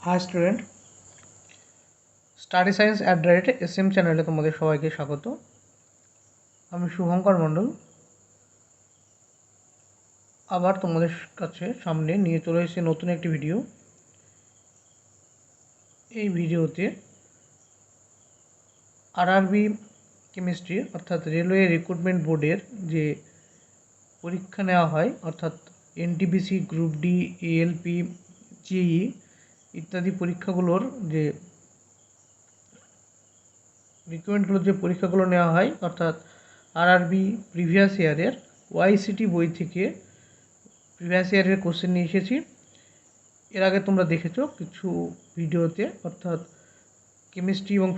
High student, study science @SM চ্যানেলে তোমাদের সবাইকে স্বাগত। আমি শুভঙ্কর মণ্ডল আবার তোমাদের কাছে সামনে নিয়ে চলে এসেছি নতুন একটি ভিডিও। এই ভিডিওতে আরআরবি কেমিস্ট্রি অর্থাৎ রেলওয়ে রিক্রুটমেন্ট বোর্ডের যে পরীক্ষা নেওয়া হয় অর্থাৎ এনটিপিসি, গ্রুপ ডি, এএলপি, জেই ইত্যাদি পরীক্ষাগুলোর যে রিক্রুটমেন্টগুলোর যে পরীক্ষাগুলো নেওয়া হয় অর্থাৎ আরআরবি প্রিভিয়াস ইয়ারের ওয়াইসিটি বই থেকে প্রিভিয়াস ইয়ারের কোশ্চেন নিয়ে এসেছি। এর আগে তোমরা দেখেছো কিছু ভিডিওতে অর্থাৎ কেমিস্ট্রি এবং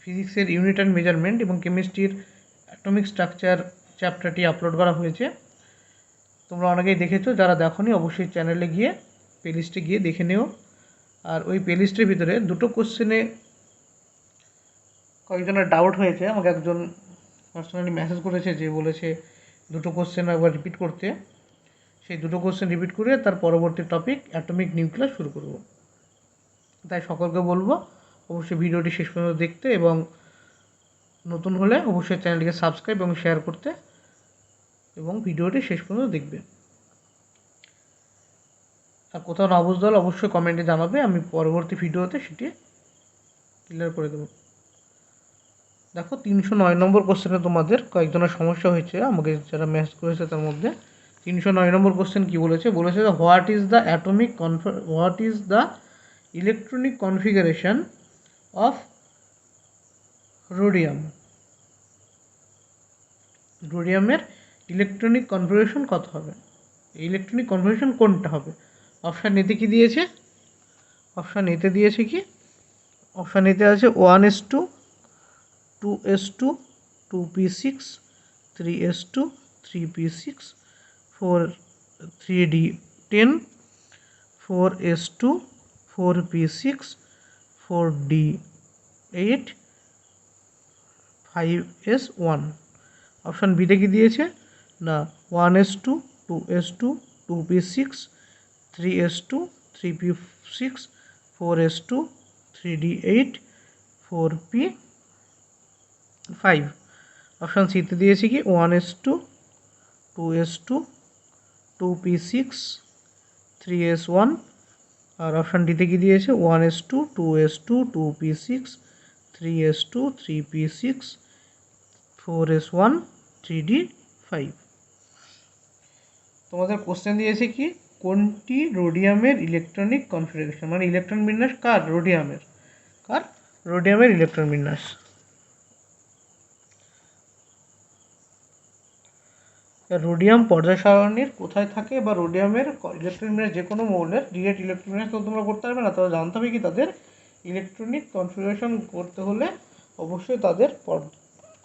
ফিজিক্সের ইউনিট অ্যান্ড মেজারমেন্ট এবং কেমিস্ট্রির অ্যাটমিক স্ট্রাকচার চ্যাপ্টারটি আপলোড করা হয়েছে। তোমরা অনেকেই দেখেছো, যারা দেখোনি অবশ্যই চ্যানেলে গিয়ে প্লেলিস্টে গিয়ে দেখে নিও। আর ওই প্লেলিস্টের ভিতরে দুটো কোশ্চেনে কয়েকজনের ডাউট হয়েছে, আমাকে একজন পার্সোনালি মেসেজ করেছে যে বলেছে দুটো কোশ্চেন একবার রিপিট করতে। সেই দুটো কোশ্চেন রিপিট করে তার পরবর্তী টপিক অ্যাটমিক নিউক্লিয়াস শুরু করব। তাই সকলকে বলবো অবশ্যই ভিডিওটি শেষ পর্যন্ত দেখতে এবং নতুন হলে অবশ্যই চ্যানেলটিকে সাবস্ক্রাইব এবং শেয়ার করতে এবং ভিডিওটি শেষ পর্যন্ত দেখবে। আর কোথাও না বুঝতে হলে অবশ্যই কমেন্টে জানাবে, আমি পরবর্তী ভিডিওতে সেটি ক্লিয়ার করে দেবো। দেখো 309 নম্বর কোশ্চেনে তোমাদের কয়েকজনের সমস্যা হয়েছে, আমাকে যারা মেসেজ করেছে তার মধ্যে 309 নম্বর কোশ্চেন কী বলেছে what is the electronic configuration of রোডিয়ামের ইলেকট্রনিক কনফিগারেশন কত হবে, ইলেকট্রনিক কনফিগারেশন কোনটা হবে। অপশান এতে কি দিয়েছে, অপশান এতে আছে 1:2, 2:2, 2p6, 3:2, 3p6, 3d10, 4:2, 4p6, 4d8, 5s1। Option বিতে কি দিয়েছে না 1:2, 2:2, 2p6, 3:2, 3p6, 4:2, 3d8, 4p5। Option সিতে দিয়েছি কি 1:2, 2:2, 2p6, 3s1। আর অপশান ডিতে কি দিয়েছে 1:2, 2:2, 2p6, 3s2, 3p6, 4s1, 3d5। তোমাদের কোশ্চেন দিয়েছে কি কোনটি রোডিয়ামের ইলেকট্রনিক কনফিগারেশন, মানে ইলেকট্রন বিন্যাস কার রোডিয়ামের ইলেকট্রন বিন্যাস। রোডিয়াম পর্যায় সারণীর কোথায় থাকে বা রোডিয়ামের ইলেকট্রন বিন্যাস যে কোনো মৌলের ডিরেক্ট ইলেকট্রন বিন্যাস তো তোমরা করতে পারবে না, তাহলে জানতে হবে কি তাদের ইলেকট্রনিক কনফিগারেশন করতে হলে অবশ্যই তাদের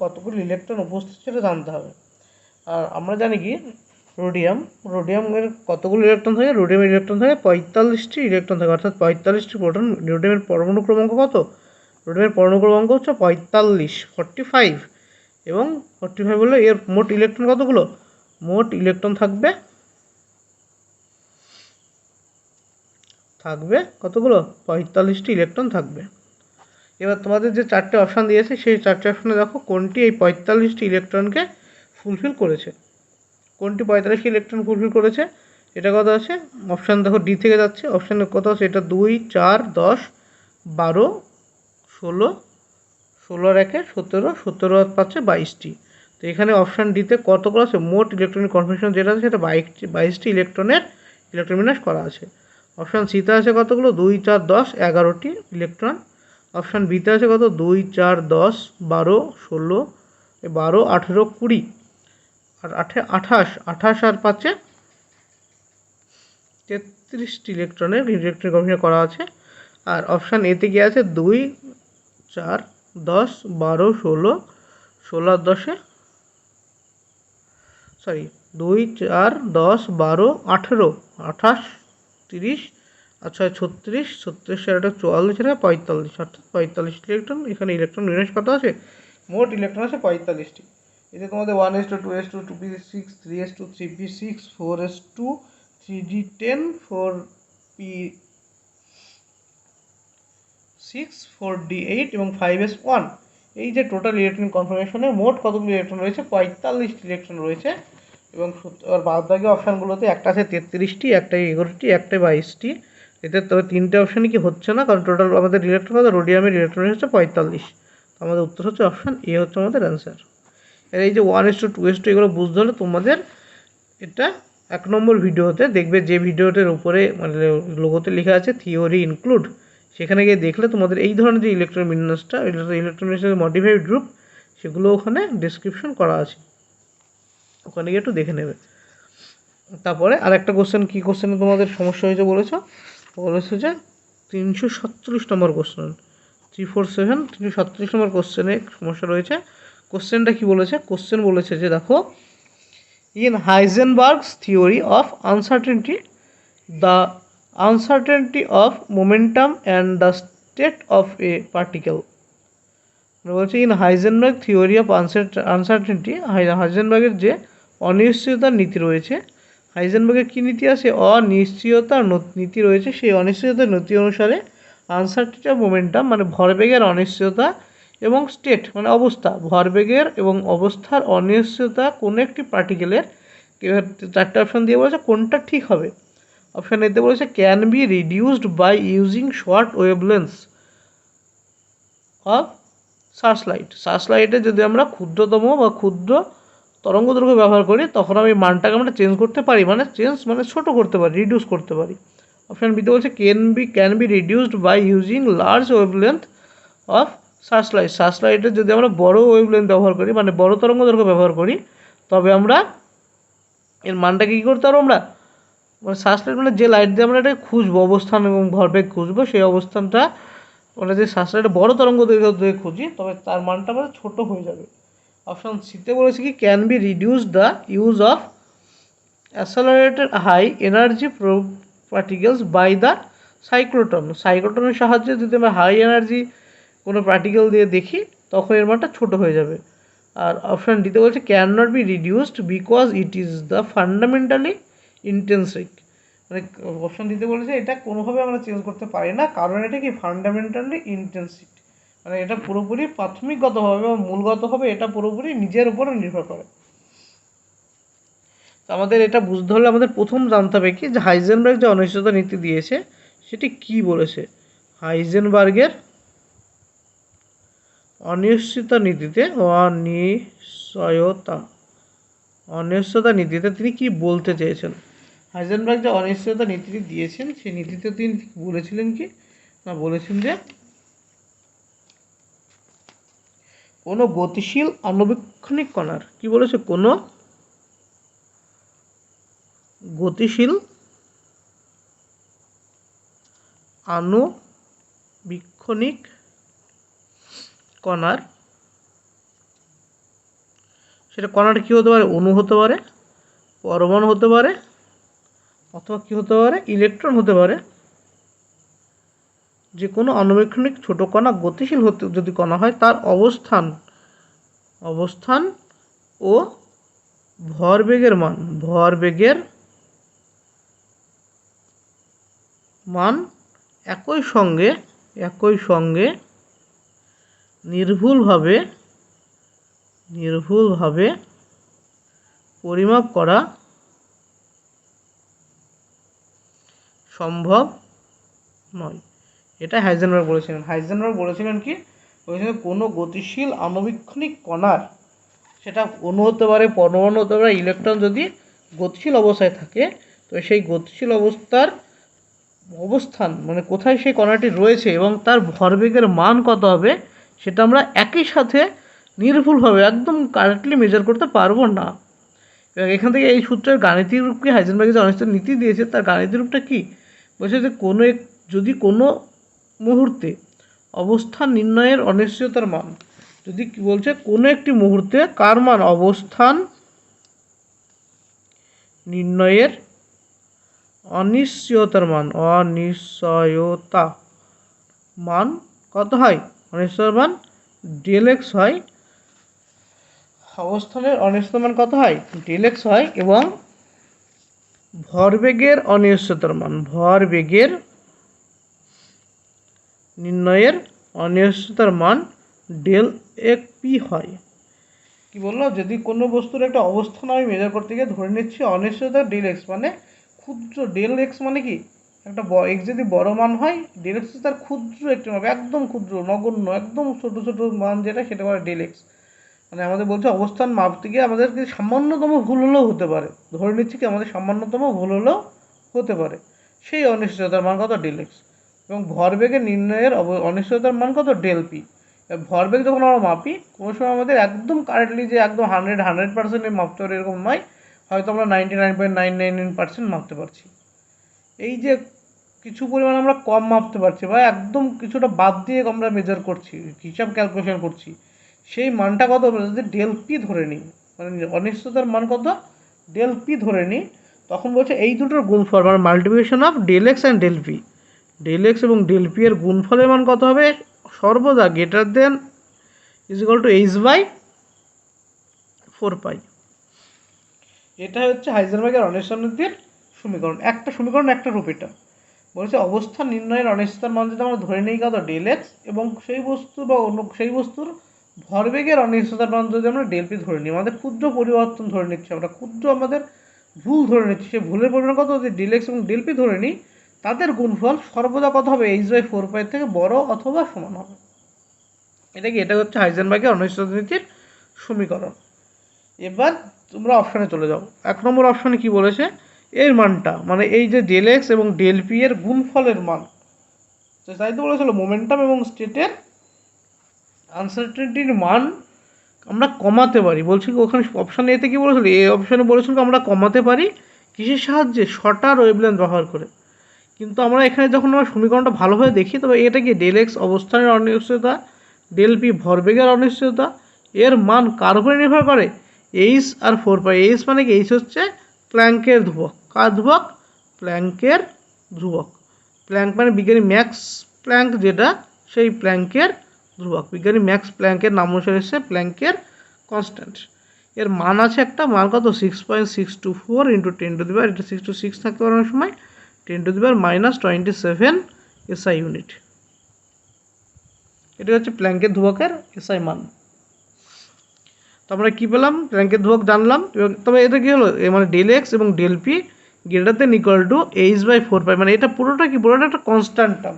কতগুলো ইলেকট্রন উপস্থিত সেটা জানতে হবে। আর আমরা জানি কি রোডিয়ামের কতগুলো ইলেকট্রন থাকে, রোডিয়ামের ইলেকট্রন থাকে 45টি ইলেকট্রন থাকে, অর্থাৎ 45টি প্রোটন। রোডিয়ামের পরমাণু ক্রমাঙ্ক কত, রোডিয়ামের পরমাণু ক্রমাঙ্ক হচ্ছে 45 এবং 45 হলে এর মোট ইলেকট্রন কতগুলো, মোট ইলেকট্রন থাকবে কতগুলো 45টি ইলেকট্রন থাকবে। এবার তোমাদের যে চারটে অপশান দিয়েছে সেই চারটে অপশানে দেখো কোনটি এই 45টি ইলেকট্রনকে ফুলফিল করেছে, কোনটি 45টি ইলেকট্রন ফুলফিল করেছে এটা কথা আছে। অপশান দেখো ডি থেকে যাচ্ছে, অপশানের কথা আছে এটা 2, 4, 10, 12, 16, 16 একে 17, 17 পাচ্ছে 22টি। তো এখানে অপশান ডিতে কতগুলো আছে, মোট ইলেকট্রনিক কনফিগারেশন যেটা আছে সেটা 22টি ইলেকট্রনের ইলেকট্রন বিন্যাস করা আছে। অপশান সিতে আছে কতগুলো 2, 4, 10, 11টি ইলেকট্রন। অপশান বিতে আছে কত 2, 4, 10, 12, 16, 12, 18, 20 আর 28 আর পাচ্ছে 33টি ইলেকট্রনের ইলেকট্রনিক কনফিগারেশন করা আছে। আর অপশান এতে কি আছে 2, 4, 10, 12, 16, 16 আর 10 2, 4, 10, 12, 18, 28, 30 আর 6, 36, 36 আর 44 আর 45, অর্থাৎ 45টি ইলেকট্রন। এখানে ইলেকট্রন বিন্যাস কত আছে, মোট ইলেকট্রন আছে 45টি। এতে তোমাদের 1:2, 2:2, 2p6, 3s2, 3p6, 4s2, 3d10, 4p5 6, 4d8 এবং 5s1, এই যে টোটাল ইলেকট্রন কনফার্মেশনে মোট কতগুলো ইলেকট্রন রয়েছে? 45টি ইলেকট্রন রয়েছে। এবং আর বাদ বাকি অপশানগুলোতে একটা আছে 33টি, একটাই 11টি, একটাই 22টি। এতে তবে 3টে অপশানই কি হচ্ছে না, কারণ টোটাল আমাদের ইলেকট্রন কত? রোডিয়ামের ইলেকট্রন হচ্ছে 45। আমাদের উত্তর হচ্ছে অপশান এ হচ্ছে আমাদের অ্যান্সার। এর এই যে 1:2:2 এগুলো বুঝতে হলে তোমাদের এটা 1 নম্বর ভিডিওতে দেখবে, যে ভিডিওটার উপরে মানে লোগোতে লেখা আছে থিওরি ইনক্লুড, সেখানে গিয়ে দেখলে তোমাদের এই ধরনের যে ইলেকট্রন বিন্যাসটা, ইলেকট্রনের মডিফাইড গ্রুপ, সেগুলো ওখানে ডিসক্রিপশন করা আছে, ওখানে গিয়ে একটু দেখে নেবে। তারপরে আরেকটা কোশ্চেন, কী কোশ্চেনে তোমাদের সমস্যা হয়েছে বলেছে যে 347 নম্বর কোশ্চেন, 347 347 নম্বর কোশ্চেনে সমস্যা রয়েছে। কোশ্চেনটা কি বলেছে? কোশ্চেন বলেছে যে দেখো, in Heisenberg's theory of uncertainty, the uncertainty of momentum and the state of a particle, বলছে in Heisenberg theory of uncertainty, হাইজেনবার্গের যে অনিশ্চয়তার নীতি রয়েছে, হাইজেনবার্গের কী নীতি আছে? অনিশ্চয়তার নীতি রয়েছে। সেই অনিশ্চয়তার নীতি অনুসারে আনসার্টেনিটি অফ মোমেন্টাম মানে ভরবেগের অনিশ্চয়তা এবং স্টেট মানে অবস্থা, ভরবেগের এবং অবস্থার অনিশ্চয়তা কোনো একটি পার্টিকেলের, 4টে অপশান দিয়ে বলেছে কোনটা ঠিক হবে। অপশান এতে বলেছে can be reduced by using short wavelengths of সার্চলাইটে যদি আমরা ক্ষুদ্রতম বা ক্ষুদ্র তরঙ্গ দৈর্ঘ্য ব্যবহার করি, তখন আমি মানটাকে আমরা চেঞ্জ করতে পারি, মানে ছোটো করতে পারি, রিডিউস করতে পারি। অপশান বিতে বলছে can be reduced by using large wavelength of সার্চলাইটে যদি আমরা বড় ওয়েভলেন্থ ব্যবহার করি, মানে বড় তরঙ্গ দৈর্ঘ্য ব্যবহার করি, তবে আমরা এর মানটাকে কী করতে পারবো? আমরা মানে সার্চলাইট মানে যে লাইট দিয়ে আমরা এটাকে খুঁজবো, অবস্থান এবং ভরবেগ খুঁজবো, সেই অবস্থানটা আমরা যে সার্চলাইটে বড় তরঙ্গ দৈর্ঘ্য দিয়ে খুঁজি, তবে তার মানটা আমাদের ছোটো হয়ে যাবে। অপশান সিতে বলেছে কি can be reduce the use of accelerated high energy particles by the সাইক্লোটনের সাহায্যে যদি আমরা হাই এনার্জি কোনো পার্টিকেল দিয়ে দেখি, তখন এর মানটা ছোটো হয়ে যাবে। আর অপশান ডিতে বলছে can not be reduced because it is the fundamentally intrinsic, মানে অপশান দিতে বলেছে এটা কোনোভাবে আমরা চেঞ্জ করতে পারি না, কারণ এটা কি ফান্ডামেন্টালি ইন্টেন্সিক, মানে এটা পুরোপুরি প্রাথমিকগতভাবে বা মূলগতভাবে এটা পুরোপুরি নিজের উপরে নির্ভর করে। তো আমাদের এটা বুঝতে হলে আমাদের প্রথম জানতে হবে কি, যে হাইজেনবার্গ যে অনিশ্চয়তা নীতি দিয়েছে সেটি কি বলেছে। হাইজেনবার্গের অনিশ্চয়তা নীতিতে তিনি কি বলতে চেয়েছেন? হাইজেনবার্গ যে অনিশ্চয়তা নীতিটি দিয়েছেন, সেই নীতিতে তিনি বলেছিলেন কি না, বলেছেন যে কোনো গতিশীল আণুবীক্ষণিক কণার, কি বলেছে? কোনো গতিশীল আণুবীক্ষণিক কণার, সেটা কণাটা কী হতে পারে? অণু হতে পারে, পরমাণু হতে পারে, অথবা কী হতে পারে? ইলেকট্রন হতে পারে। যে কোনো আণুবীক্ষণিক ছোটো কণা গতিশীল হতে যদি কণা হয়, তার অবস্থান ও ভরবেগের মান একই সঙ্গে নির্ভুলভাবে পরিমাপ করা সম্ভব নয়। এটা হাইজেনবার্গ বলেছিলেন কি, বলেছিলেন কোনো গতিশীল আণুবীক্ষণিক কণার, সেটা অণু হতে পারে, পরমাণু হতে পারে, ইলেকট্রন যদি গতিশীল অবস্থায় থাকে, তো সেই গতিশীল অবস্থান মানে কোথায় সেই কণাটি রয়েছে এবং তার ভরবেগের মান কত হবে, সেটা আমরা একই সাথে নির্ভুলভাবে একদম কারেক্টলি মেজার করতে পারবো না। এবং এখান থেকে এই সূত্রের গাণিতিক রূপ কি, হাইজেনবার্গ যে অনিশ্চয়তা নীতি দিয়েছে তার গাণিতিক রূপটা কি? বলছে যে যদি কোনো মুহূর্তে অবস্থান নির্ণয়ের অনিশ্চয়তার মান, যদি বলছে কোনো একটি মুহূর্তে কার মান? অবস্থান নির্ণয়ের অনিশ্চয়তা মান কত হয়? অনিশ্চয়তার মান ডেল এক্স হয়। অবস্থানের অনিশ্চয়তার মান কত হয়? ডেল এক্স হয়। এবং ভরবেগের অনিশ্চয়তার মান নির্ণয়ের অনিশ্চয়তার মান ডেল এক পি হয়। কি বললো, যদি কোনো বস্তুর একটা অবস্থান আমি মেজার করতে গিয়ে ধরে নিচ্ছি অনিশ্চয়তা ডেল এক্স, মানে ক্ষুদ্র ডেল এক্স মানে কি একটা এক্স যদি বড় মান হয়, ডেল এক্স তার ক্ষুদ্র একটি মান, একদম ক্ষুদ্র নগণ্য একদম ছোট ছোট মান যেটা, সেটা বলে ডেল এক্স। মানে আমাদের বলছে অবস্থান মাপতে গিয়ে আমাদের কি সামান্যতম ভুল হলেও হতে পারে, ধরে নিচ্ছি কি আমাদের সামান্যতম ভুল হলেও হতে পারে, সেই অনিশ্চয়তার মান কত ডেল এক্স। এবং ভরবেগের নির্ণয়ের অনিশ্চয়তার মান কত ডেল পি। ভরবেগ যখন আমরা মাপি কোনো সময় আমাদের একদম কারেক্টলি যে একদম 100% মাপতে পারি এরকম নয়, হয়তো আমরা 99.999% মাপতে পারছি। এই যে কিছু পরিমাণ আমরা কম মাপতে পারছি বা একদম কিছুটা বাদ দিয়ে আমরা মেজার করছি, হিসাব ক্যালকুলেশন করছি, সেই মানটা কত যদি ডেল পি ধরে নিই, মানে অনিশ্চয়তার মান কত ডেল পি ধরে নিই, তখন বলছে এই দুটোর গুণফল মানে multiplication of del x and del p, del x এবং ডেল পি এর গুণফলের মান কত হবে সর্বদা greater than is equal to h by 4 pi. এটা হচ্ছে হাইজেনবার্গের অনিশ্চয়তার সমীকরণ, একটা সমীকরণ একটা রূপ। এটা বলছে অবস্থান নির্ণয়ের অনিশ্চয়তার মান যদি আমরা ধরে নিই কত ডেল এক্স, এবং সেই বস্তু বা অন্য সেই বস্তুর ভরবেগের অনিশ্চয়তার মান যদি আমরা ডেল পি ধরে নিই, আমাদের ক্ষুদ্র পরিবর্তন ধরে নিচ্ছি, আমরা ক্ষুদ্র আমাদের ভুল ধরে নিচ্ছি, সেই ভুলের পরিমাণ কত যদি ডেল এক্স এবং ডেল পি ধরে নিই, তাদের গুণফল সর্বদা কত হবে এইচ বাই 4 পাই থেকে বড় অথবা সমান হবে। এটা হচ্ছে হাইজেনবার্গের অনিশ্চয়তার সমীকরণ। এবার তোমরা অপশানে চলে যাও। 1 নম্বর অপশানে কি বলেছে, এর মানটা মানে এই যে ডেল এক্স এবং ডেল পি এর গুণফলের মান, তো তাই তো বলেছিল মোমেন্টাম এবং স্টেটের আনসার্টেনিটির মান আমরা কমাতে পারি। বলছি কি ওখানে অপশানে এতে কি বলেছিল, এই অপশানে বলেছিল আমরা কমাতে পারি কিসের সাহায্যে, শর্টার ওয়েভলেন্থ ব্যবহার করে। কিন্তু আমরা এখানে যখন আমরা সমীকরণটা ভালোভাবে দেখি, তবে এটা কি ডেল এক্স অবস্থানের অনিশ্চয়তা, ডেল পি ভরবেগের অনিশ্চয়তা, এর মান কার উপরে নির্ভর করে, এইচ আর 4 পাই। এইচ মানে কি, এইচ হচ্ছে প্ল্যাঙ্কের ধ্রুবক। কার ধ্রুবক, প্ল্যাঙ্কের ধ্রুবক। প্ল্যাঙ্ক মানে বিজ্ঞানী ম্যাক্স প্ল্যাঙ্ক, যেটা সেই প্ল্যাঙ্কের ধ্রুবক। বিজ্ঞানী ম্যাক্স প্ল্যাঙ্কের নাম অনুসারে এসেছে প্ল্যাঙ্কের কনস্ট্যান্ট। এর মান আছে একটা, মান কত 6.624 ইন্টু 10⁻, এটা 6 থাকতে পারে অনেক সময়, 10⁻⁻27 এসআই ইউনিট। এটা হচ্ছে প্ল্যাঙ্কের ধ্রুবকের এসআই মান। তো আমরা কী পেলাম, প্ল্যাঙ্কের ধ্রুবক জানলাম। এবং তবে এটা কী হলো, মানে ডেল এক্স এবং del p greater than equal to h by 4 pi, মানে এটা পুরোটা কি, পুরোটা একটা কনস্ট্যান্ট টার্ম।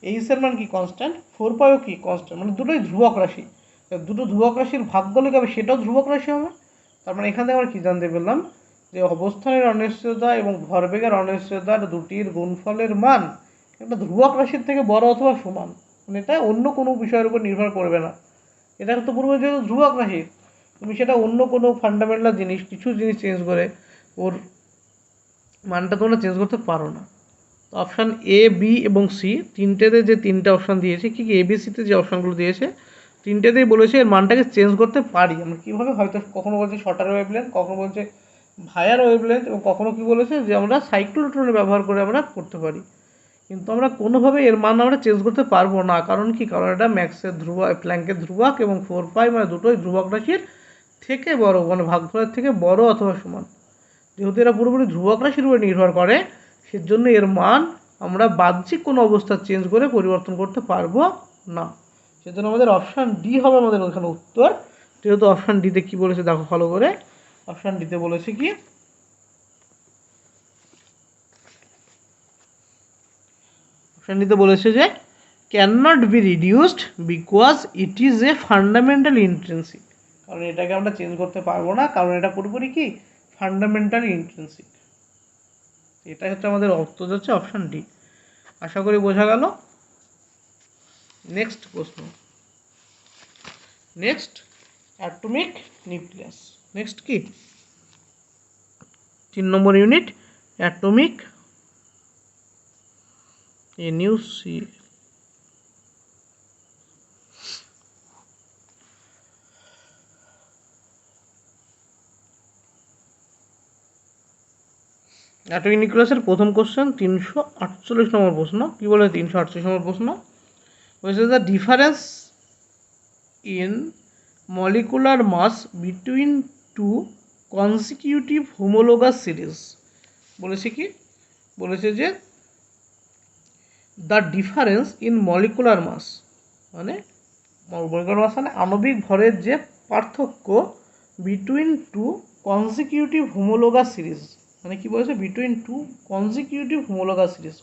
এইচের মান কি কনস্ট্যান্ট, 4 পাইও কি কনস্ট্যান্ট, মানে দুটোই ধ্রুবক রাশি। দুটো ধ্রুবক রাশির ভাগ করলে কি হবে, সেটাও ধ্রুবক রাশি হবে। তার মানে এখান থেকে আমরা কী জানতে পারলাম, যে অবস্থানের অনিশ্চয়তা এবং ভরবেগের অনিশ্চয়তার দুটির গুণফলের মান একটা ধ্রুবক রাশির থেকে বড় অথবা সমান, মানে এটা অন্য কোনো বিষয়ের উপর নির্ভর করবে না। এটা তো পূর্বে যেহেতু ধ্রুবক রাশি, তুমি সেটা অন্য কোনো ফান্ডামেন্টাল জিনিস কিছু জিনিস চেঞ্জ করে ওর মানটা তোমরা চেঞ্জ করতে পারো না। তো অপশান এ, বি এবং সি তিনটেতে যে তিনটে অপশান দিয়েছে, কি এ বি সিতে যে অপশানগুলো দিয়েছে তিনটেতেই বলেছে এর মানটাকে চেঞ্জ করতে পারি আমরা কীভাবে, হয়তো কখনো বলছে শর্টার ওয়েভলেন্থ, কখনো বলছে হায়ার ওয়েভলেন্থ, এবং কখনো কী বলেছে যে আমরা সাইক্লোট্রন ব্যবহার করে আমরা করতে পারি। কিন্তু আমরা কোনোভাবে এর মান আমরা চেঞ্জ করতে পারবো না। কারণ কি, কারণ এটা ম্যাক্সের ধ্রুবক, প্ল্যাঙ্কের ধ্রুবক এবং 4 পাই মানে দুটোই ধ্রুবক রাশির থেকে বড়, মানে ভাগফলের থেকে বড় অথবা সমান। যেহেতু এরা পুরোপুরি ধ্রুবক রাশির উপর নির্ভর করে, সেজন্য এর মান আমরা বাহ্যিক কোনো অবস্থা চেঞ্জ করে পরিবর্তন করতে পারবো না। সেজন্য আমাদের অপশান ডি হবে আমাদের ওখানে উত্তর। যেহেতু অপশান ডিতে কী বলেছে দেখো ভালো করে, অপশান ডিতে বলেছে কি, অপশান ডিতে বলেছে যে can not be reduced because it is a fundamental intrinsic, কারণ এটাকে আমরা চেঞ্জ করতে পারবো না, কারণ এটা পুরোপুরি কি ফান্ডামেন্টাল ইন্ট্রিনসিক। এটাই হচ্ছে আমাদের উত্তর হচ্ছে অপশান ডি। আশা করি বোঝা গেল। নেক্সট প্রশ্ন, নেক্সট অ্যাটমিক নিউক্লিয়াস। নেক্সট কি 3 নম্বর ইউনিট অ্যাটমিক NuC। অ্যাটমিক নিউক্লিয়াসের প্রথম কোশ্চেন 348 নম্বর প্রশ্ন। কী বলে 348 নম্বর প্রশ্ন বলছে, the difference in molecular mass between two consecutive homologous series. বলেছে কি, বলেছে যে the difference in molecular mass, মানে মলিকুলার মাস মানে আণবিক ভরের যে পার্থক্য between two consecutive homologous series, মানে কি বলেছে between two consecutive homologous series.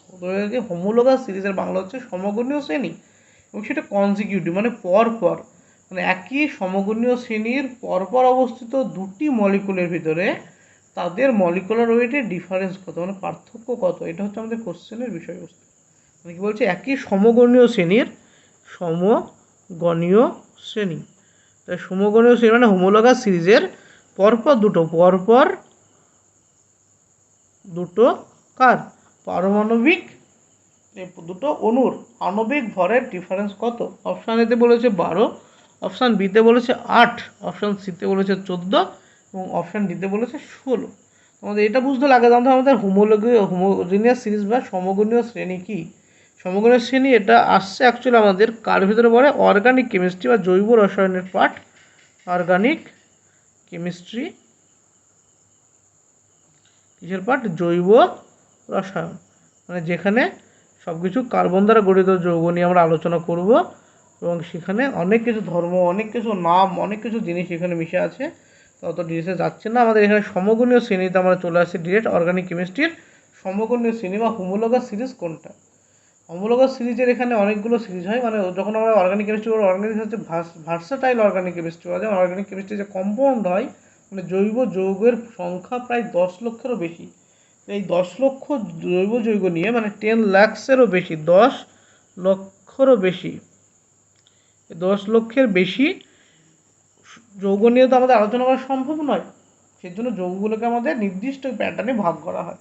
Homologous সিরিজের বাংলা হচ্ছে সমগণীয় শ্রেণী, এবং সেটা কনজিকিউটিভ মানে পরপর, মানে একই সমগণীয় শ্রেণীর পরপর অবস্থিত দুটি মলিকুলের ভিতরে তাদের মলিকুলার ওয়েটের ডিফারেন্স কত, মানে পার্থক্য কত, এটা হচ্ছে আমাদের কোশ্চেনের বিষয়বস্তু। মানে কি বলছে একই সমগণীয় শ্রেণীর, সমগণীয় শ্রেণী, তাই সমগণীয় শ্রেণী মানে হোমোলোগাস সিরিজের পরপর দুটো কার পারমাণবিক দুটো অণুর আণবিক ভরের ডিফারেন্স কত। অপশান এতে বলেছে 12, অপশান বিতে বলেছে 8, অপশান সিতে বলেছে 14 এবং অপশান ডিতে বলেছে 16। আমাদের এটা বুঝতে লাগে জানতে আমাদের হোমোজিনিয়াস সিরিজ বা সমগণীয় শ্রেণী কি। সমগণীয় শ্রেণী এটা আসছে অ্যাকচুয়ালি আমাদের কার ভিতরে পড়ে, অর্গানিক কেমিস্ট্রি বা জৈব রসায়নের পার্ট, অর্গানিক কেমিস্ট্রি কিসের পার্ট, জৈব রসায়ন, মানে যেখানে সব কিছু কার্বন দ্বারা গঠিত যৌগ নিয়ে আমরা আলোচনা করব, এবং সেখানে অনেক কিছু ধর্ম, অনেক কিছু নাম, অনেক কিছু জিনিস এখানে মিশে আছে। তত ডিটেলসে যাচ্ছে না, আমাদের এখানে সমগণীয় শ্রেণীতে আমরা চলে আসছি ডিরেক্ট। অর্গানিক কেমিস্ট্রির সমগণীয় শ্রেণী বা হোমোলোগাস সিরিজ কোনটা। হোমোলোগাস সিরিজের এখানে অনেকগুলো সিরিজ হয়, মানে যখন আমরা অর্গানিক কেমিস্ট্রি করবো, অর্গানিক হচ্ছে ভার্সাটাইল অর্গানিক কেমিস্ট্রি পাওয়া যায়। অর্গানিক কেমিস্ট্রি যে কম্পাউন্ড হয়, মানে জৈব যৌগের সংখ্যা প্রায় 10 লক্ষেরও বেশি। এই 10 লক্ষ জৈব যৌগ নিয়ে, মানে 10 লাখসেরও বেশি, 10 লক্ষেরও বেশি, 10 লক্ষের বেশি যৌগ নিয়ে তো আমাদের আলোচনা করা সম্ভব নয়। সেই জন্য যৌগগুলোকে আমাদের নির্দিষ্ট প্যাটার্নে ভাগ করা হয়।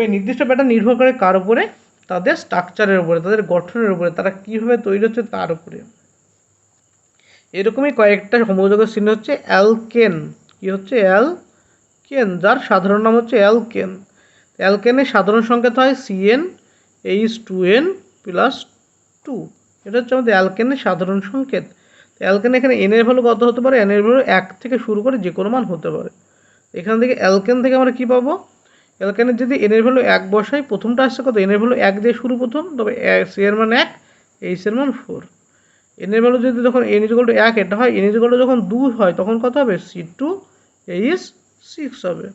এই নির্দিষ্ট প্যাটার্ন নির্ভর করে কার উপরে, তাদের স্ট্রাকচারের উপরে, তাদের গঠনের উপরে, তারা কীভাবে তৈরি হচ্ছে তার উপরে। এরকমই কয়েকটা হোমোযোগের চিহ্ন হচ্ছে অ্যালকেন। কি হচ্ছে অ্যালকেন, যার সাধারণ নাম হচ্ছে অ্যালকেন। অ্যালকেনের সাধারণ সংকেত হয় CnH2n+2। এটা হচ্ছে আমাদের অ্যালকেনের সাধারণ সংকেত। অ্যালকেন এখানে এন এর ভ্যালু কত হতে পারে, এন এর ভ্যালু 1 থেকে শুরু করে যে কোনো মান হতে পারে। এখান থেকে অ্যালকেন থেকে আমরা কী পাবো, অ্যালকেনের যদি এন এর ভ্যালু 1 বসাই, প্রথমটা আসছে কত, এন এর ভ্যালু 1 দিয়ে শুরু প্রথম, তবে সি এর মান 1, এইচ এর মান 4। এন এর ভ্যালু যদি যখন n=1 এটা হয়, n= যখন 2 হয় তখন কত হবে, C2H6 হবে।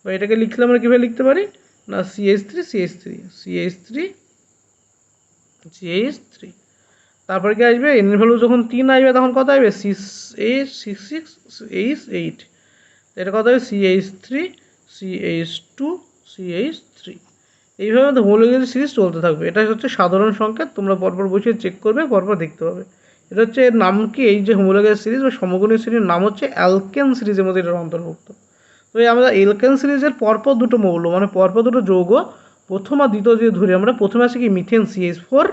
বা এটাকে লিখলে আমরা কীভাবে লিখতে পারি না, CH3, তারপরে কি আসবে, এন এর ভ্যালু যখন 3 আসবে তখন কত আসবে, CH6H8, এটা কত হবে, CH3, এইভাবে আমাদের হোমোলোগাস সিরিজ চলতে থাকবে। এটা হচ্ছে সাধারণ সংকেত, তোমরা পরপর বসে চেক করবে, পরপর দেখতে পাবে। এটা হচ্ছে এর নাম কি, এই যে হোমোলোগাস সিরিজ বা সমগণীয় সিরিজের নাম হচ্ছে অ্যালকেন সিরিজের মধ্যে এটা অন্তর্ভুক্ত। তো এই আমরা অ্যালকেন সিরিজের পরপর দুটো মৌল, মানে পরপর দুটো যৌগ, প্রথম আর দ্বিতীয় যদি ধরি আমরা, প্রথমে আছে কি মিথেন CH4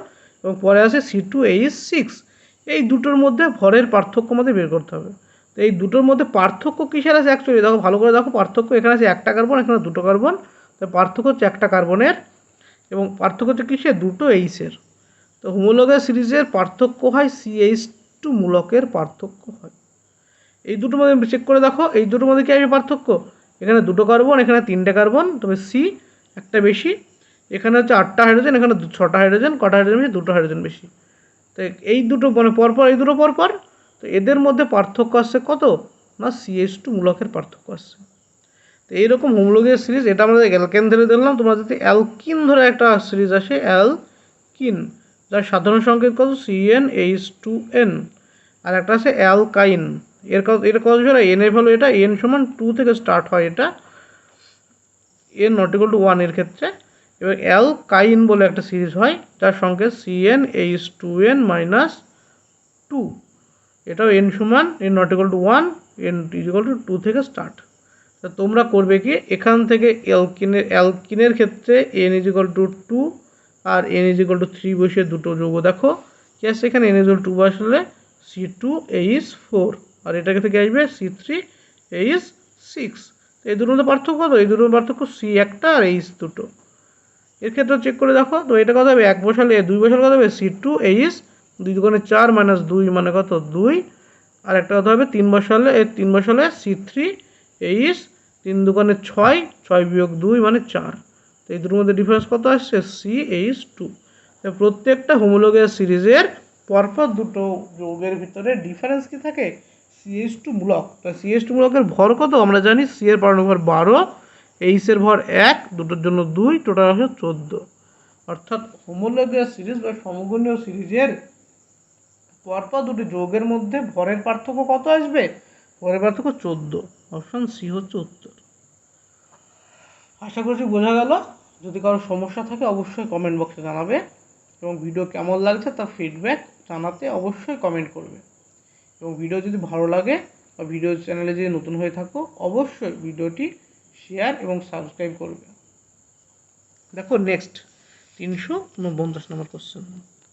এবং পরে আছে C2H6। এই দুটোর মধ্যে ভরের পার্থক্য আমাদের বের করতে হবে। তো এই দুটোর মধ্যে পার্থক্য কিসের আছে অ্যাকচুয়ালি, দেখো ভালো করে দেখো, পার্থক্য এখানে আছে একটা কার্বন, এখানে দুটো কার্বন, তো পার্থক্য হচ্ছে একটা কার্বনের, এবং পার্থক্য হচ্ছে কিসের, দুটো এইচের। তো হোমোলোগাস সিরিজের পার্থক্য হয় CH2 মূলকের পার্থক্য হয়। এই দুটোর মধ্যে চেক করে দেখো, এই দুটোর মধ্যে কি আসবে পার্থক্য, এখানে দুটো কার্বন, এখানে 3টে কার্বন, তবে সি একটা বেশি, এখানে হচ্ছে 8টা হাইড্রোজেন, এখানে 6টা হাইড্রোজেন, কটা হাইড্রোজেন বেশি, 2টো হাইড্রোজেন বেশি। তো এই দুটো মানে পরপর, এই দুটো পরপর, তো এদের মধ্যে পার্থক্য আসছে কত না, CH2 মূলকের পার্থক্য আসছে। তো এইরকম হোমোলোগাস সিরিজ, এটা আমাদের অ্যালকেন ধরে দিলাম। তোমরা যদি অ্যালকিন ধরে একটা সিরিজ আসে, অ্যালকিন, যার সাধারণ সংকেত কত, CnH2n, আর একটা আছে অ্যালকাইন, এটা কত ছিল, এন এর ভ্যালু, এটা n = 2 থেকে স্টার্ট হয়, এটা n=1 এর ক্ষেত্রে। এবং অ্যালকাইন বলে একটা সিরিজ হয় যার সংকেত CnH2n-2, এটাও n=1, n=2 থেকে স্টার্ট। তো তোমরা করবে কি, এখান থেকে অ্যালকিনের ক্ষেত্রে n=2 আর n=3 বসে দুটো যৌগ দেখো কি আসছে, এখানে n=2 বসলে C2H4, আর এটাকে থেকে আসবে C3H6। এই দুটোর মধ্যে পার্থক্য কত, এই দুটোর পার্থক্য C একটা আর H দুটো। এর ক্ষেত্রে চেক করে দেখো, তো এটা কত হবে, 1 বসালে 2 বসালে কত হবে, C2H, 2 × 4 - 2 মানে কত, 2, আর একটা কত হবে 3 বসালে, 3 বসালে C3H, 3 × 2 = 6, 6 - 2 মানে 4। তো এই দুটোর মধ্যে ডিফারেন্স কত আসছে? CH2। প্রত্যেকটা হোমোলোগাস সিরিজের পরপর দুটো যৌগের ভিতরে ডিফারেন্স কি থাকে? CH2 মূলক। তো CH2 মূলকের ভর কত? আমরা জানি C এর পরমাণু ভর 12, H এর ভর 1, দুটোর জন্য 2, টোটাল হচ্ছে 14। অর্থাৎ হোমোলোগাস সিরিজ বা সমগণীয় সিরিজের পরপর দুটি যৌগের মধ্যে ভরের পার্থক্য কত আসবে? ভরের পার্থক্য 14। অপশন সি হচ্ছে উত্তর। আশা করছি বোঝা গেল। যদি কারো সমস্যা থাকে অবশ্যই কমেন্ট বক্সে জানাবে, এবং ভিডিও কেমন লাগছে তার ফিডব্যাক জানাতে অবশ্যই কমেন্ট করবে। এবং ভিডিও যদি ভালো লাগে বা ভিডিও চ্যানেলে যদি নতুন হয়ে থাকো অবশ্যই ভিডিওটি শেয়ার এবং সাবস্ক্রাইব করবে। দেখো নেক্সট 349 নম্বর কোশ্চেন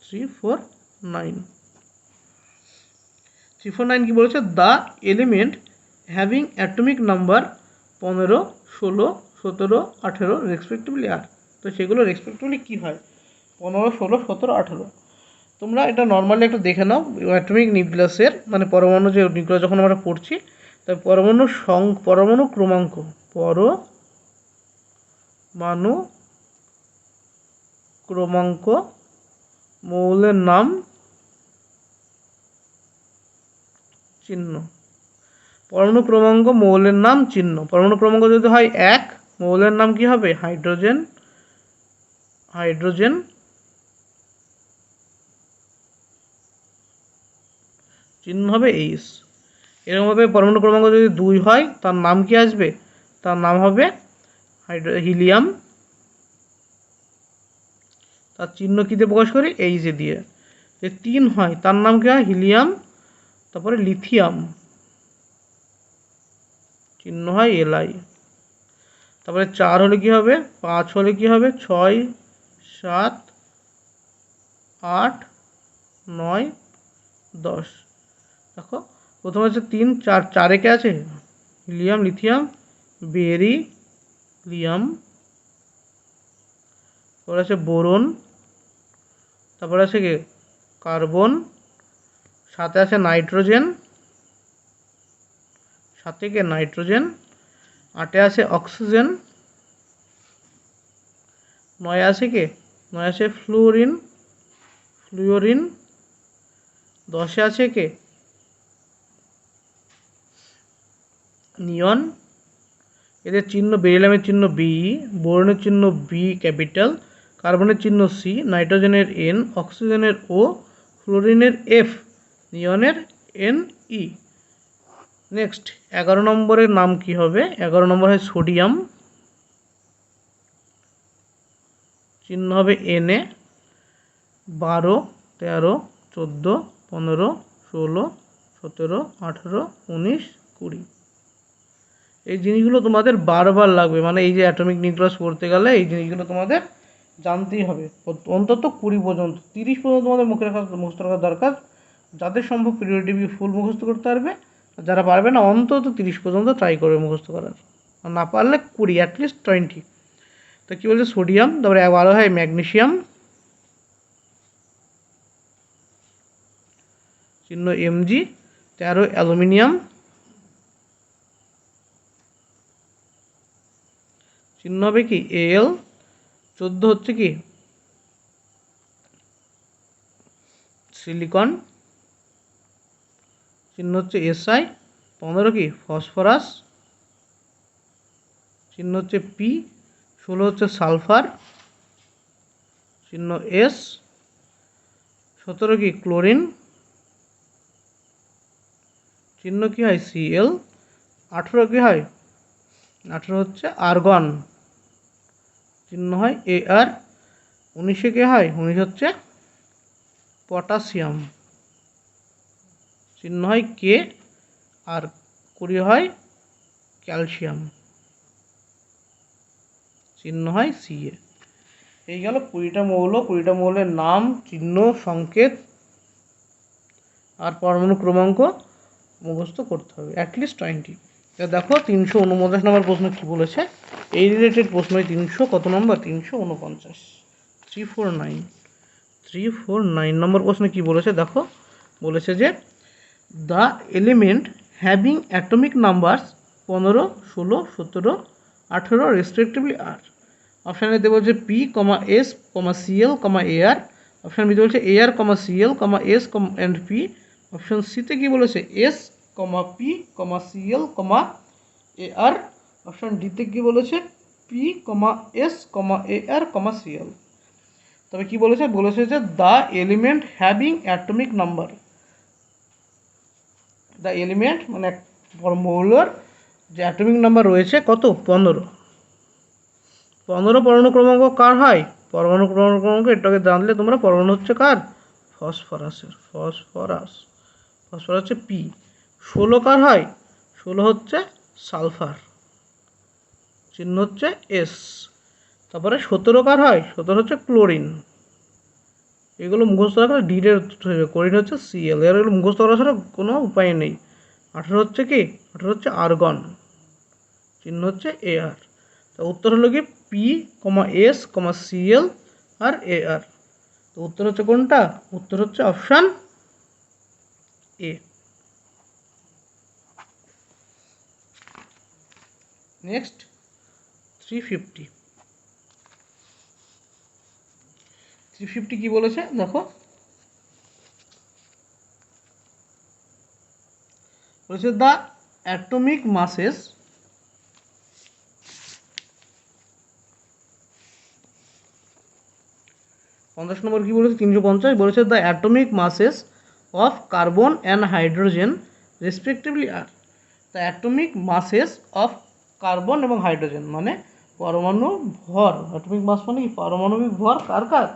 349 কি বলেছে? The element having atomic number 15, 16, 17, 18 respectively আর। তো সেগুলো রেসপেক্টিভলি কী হয়? 15, 16, 17, 18। তোমরা এটা নর্মালি একটা দেখে নাও, অ্যাটমিক নিউক্লিয়াসের মানে পরমাণু যে নিউক্লিয়াস যখন আমরা পড়ছি, তাই পরমাণু ক্রমাঙ্ক, পরমাণু ক্রমাঙ্ক, মৌলের নাম, চিহ্ন। পরমাণু ক্রমাঙ্ক, মৌলের নাম, চিহ্ন। পরমাণু ক্রমাঙ্ক যদি হয় 1, মৌলের নাম কি হবে? হাইড্রোজেন। চিহ্ন হবে H। এরকমভাবে পরমাণু ক্রমাঙ্ক যদি 2 হয় তার নাম কি আসবে? তার নাম হবে হিলিয়াম। তার চিহ্ন কী দিয়ে প্রকাশ করি? H দিয়ে। যে 3 হয় তার নাম কি হয়? হিলিয়াম। তারপরে লিথিয়াম, চিহ্ন হয় Li। তারপরে 4 হলে কি হবে? 5 হলে কি হবে? 6, 7, 8, 9, 10। দেখো প্রথমে হচ্ছে 3, 4, 4 কে আছে হিলিয়াম, লিথিয়াম, বেরিলিয়াম, তারপর আছে বোরন, তারপর আছে কি কার্বন, সাথে আছে নাইট্রোজেন, 8 আছে অক্সিজেন, 9 আছে কি? 9 আছে ফ্লুরিন, 10 আছে কি? নিয়ন। এদের চিহ্ন, বেরিলিয়ামের চিহ্ন বি, বোরনের চিহ্ন বি ক্যাপিটাল, কার্বনের চিহ্ন সি, নাইট্রোজেনের এন, অক্সিজেনের ও, ফ্লোরিনের এফ, নিয়নের NE। নেক্সট 11 নম্বরের নাম কি হবে? 11 নম্বর হয় সোডিয়াম, চিহ্ন হবে Na। 12, 13, 14, 15, 16, 17, 18, 19, 20। এই জিনিসগুলো তোমাদের বারবার লাগবে, মানে এই যে অ্যাটমিক নিউক্লিয়াস পড়তে গেলে এই জিনিসগুলো তোমাদের জানতেই হবে। অন্তত 20 পর্যন্ত, 30 পর্যন্ত তোমাদের মুখস্থ রাখার দরকার। যাদের সম্ভব পিরিয়ড টেবিল ফুল মুখস্থ করতে পারবে, যারা পারবে না অন্তত 30 পর্যন্ত ট্রাই করবে মুখস্থ করার, আর না পারলে 20, অ্যাটলিস্ট 20। তো কী বলছে? সোডিয়াম। তারপরে 12 হয় ম্যাগনেশিয়াম, চিহ্ন Mg। 13 অ্যালুমিনিয়াম, চিহ্ন হবে কি Al। 14 হচ্ছে কি সিলিকন, চিহ্ন হচ্ছে Si। 15 কি ফসফরাস, চিহ্ন হচ্ছে P। 16 হচ্ছে সালফার, চিহ্ন S। 17 কি ক্লোরিন, চিহ্ন কি হয় Cl। 18 কি হয়? 18 হচ্ছে আর্গন, চিহ্ন হয় Ar। 19 কি হয়? 19 হচ্ছে পটাশিয়াম, চিহ্ন হয় K। আর 20 হয় ক্যালসিয়াম, চিহ্ন হয় Ca। এই গেল 20টা মৌল, 20টা মৌলের নাম, চিহ্ন, সংকেত আর পরমাণু ক্রমাঙ্ক মুখস্থ করতে হবে, অ্যাটলিস্ট 20। দেখো 349 নম্বর প্রশ্ন কী বলেছে? এই রিলেটেড প্রশ্নই 300 কত নম্বর? 349, 349 নম্বর প্রশ্নে কী বলেছে দেখো। বলেছে যে the element having atomic numbers 15, 16, 17, 18 respectively are. Option এতে বলছে P comma S comma CL comma AR, option বিতে বলছে AR comma CL comma S and P, option সিতে কী বলেছে S comma P comma CL comma AR, option ডিতে কী বলেছে P comma S comma AR comma CL. তবে কী বলেছে যে the element having atomic number, the element মানে মৌলর যে অ্যাটমিক নাম্বার রয়েছে কত 15, 15 পরমাণু ক্রমাঙ্ক কার হয়, পরমাণু ক্রমাঙ্ক এটাকে জানলে তোমরা, পরমাণু হচ্ছে কার ফসফরাসের, ফসফরাস হচ্ছে পি। 16 কার হয়, 16 হচ্ছে সালফার, চিহ্ন হচ্ছে এস। তারপরে 17 কার হয়, 17 হচ্ছে ক্লোরিন, এগুলো মুখস্থ রাখলে ডিটের ক্লোরিন হচ্ছে সিএল, এগুলো মুখস্থ করা ছাড়া কোনো উপায় নেই। 18 হচ্ছে কি, 18 হচ্ছে আর্গন, চিহ্ন হচ্ছে এআর। তো উত্তর হলো কি P comma S comma CL আর এআর। তো উত্তর হচ্ছে কোনটা, উত্তর হচ্ছে অপশান এ। নেক্সট 350 কি বলেছে দেখো, বলেছে দ্য অ্যাটমিক মাসেস পঞ্চাশ নম্বর কী বলেছে 350 বলেছে the atomic masses of carbon and hydrogen respectively are. The atomic masses of carbon এবং হাইড্রোজেন মানে পরমাণু ভর, অ্যাটমিক মাস মানে কি পারমাণবিক ভর কার কার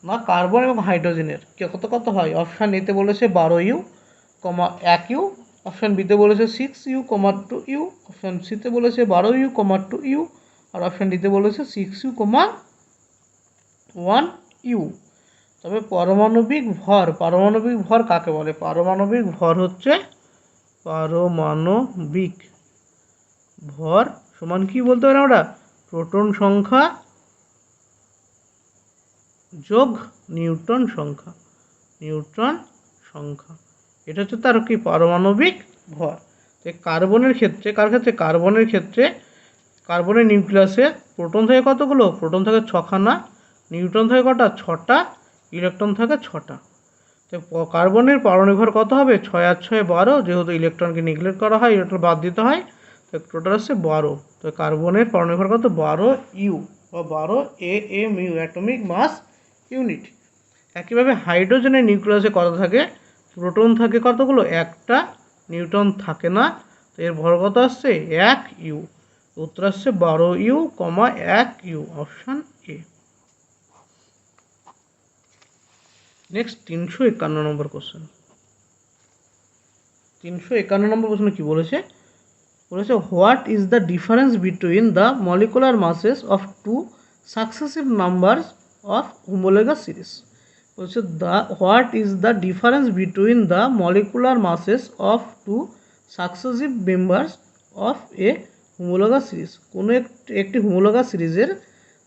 না কার্বন এবং হাইড্রোজেনের কত কত হয়। অপশান এতে বলেছে 12 ইউ কমা 1 ইউ, অপশান বিতে বলেছে 6 ইউ কমা 2 ইউ, অপশান সিতে বলেছে 12 ইউ কমা 2 ইউ, আর অপশান ডিতে বলেছে 6 ইউ কমা 1 ইউ। তবে পারমাণবিক ভর কাকে বলে, পারমাণবিক ভর হচ্ছে পারমাণবিক ভর সমান কি বলতে পারি আমরা, প্রোটন সংখ্যা যোগ নিউট্রন সংখ্যা, এটা হচ্ছে তার কি পারমাণবিক ভর। কার্বনের ক্ষেত্রে কার্বনের নিউক্লিয়াসে প্রোটন থাকে কতগুলো, প্রোটন থাকে 6খানা, নিউট্রন থাকে কটা 6টা, ইলেকট্রন থাকে 6টা। তো কার্বনের পারমাণবিক ভর কত হবে 6 আর 6 12, যেহেতু ইলেকট্রনকে নেগলেক্ট করা হয়, ইলেকট্রন বাদ দিতে হয়, তো টোটাল আসছে 12। তো কার্বনের পারমাণবিক ভর কত 12 ইউ বা 12 AMU অ্যাটমিক মাস ইউনিট। একইভাবে হাইড্রোজেনের নিউক্লিয়াসে কত থাকে, প্রোটন থাকে কতগুলো 1টা, নিউট্রন থাকে না, তো এর ভর কত আসছে 1 ইউ। উত্তর আসছে 12 you comma 1 U, option A. Next 351 number question. 351 number প্রশ্ন কি বলেছে, what is the difference between the molecular masses of 2 successive numbers of homologous series. বলছে what is the difference between the molecular masses of 2 successive members of a homologous series. কোনো একটি homologous সিরিজের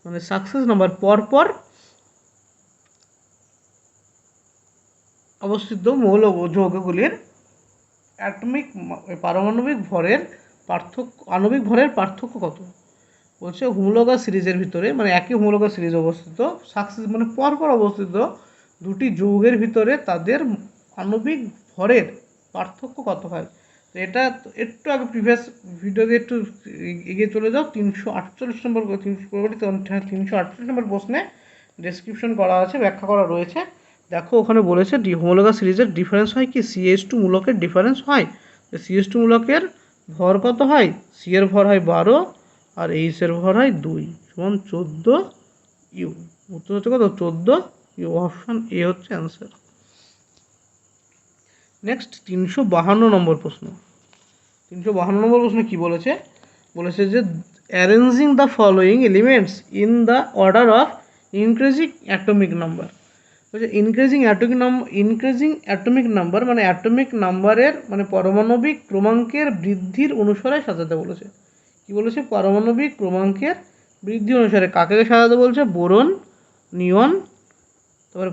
মানে success number পরপর অবস্থিত মৌল যৌগগুলির atomic পারমাণবিক ভরের আণবিক ভরের পার্থক্য কত। বলছে হোমোলোগাস সিরিজের ভিতরে মানে একই হোমোলোগাস সিরিজ অবস্থিত সাকসেস মানে পরপর অবস্থিত দুটি যৌগের ভিতরে তাদের আণবিক ভরের পার্থক্য কত হয়। তো এটা একটু আগে প্রিভিয়াস ভিডিওতে একটু এগিয়ে চলে যাও, 348 নম্বর 348 নম্বর প্রশ্নে ডেসক্রিপশন করা আছে, ব্যাখ্যা করা রয়েছে। দেখো ওখানে বলেছে হোমোলোগাস সিরিজের ডিফারেন্স হয় কি CH2 মূলকের ডিফারেন্স হয়। CH2 মূলকের ভর কত হয়, সি এর ভর হয় 12 আর এইচ এর ভর হয় 2 সমান 14 ইউ। উত্তর হচ্ছে কত 14 ইউ, অপশান এ হচ্ছে অ্যান্সার। নেক্সট 352 নম্বর প্রশ্ন। 352 নম্বর প্রশ্ন কি বলেছে, যে arranging the following elements in the order of increasing atomic number. বলছে ইনক্রিজিং অ্যাটমিক নাম্বার মানে অ্যাটমিক নাম্বারের মানে পারমাণবিক ক্রমাঙ্কের বৃদ্ধির অনুসারে সাজাতে বলেছে। কি বলেছে, পারমাণবিক ক্রমাঙ্কের বৃদ্ধি অনুসারে কাকে সাজাতে বলছে, বোরন, নিয়ন, তারপরে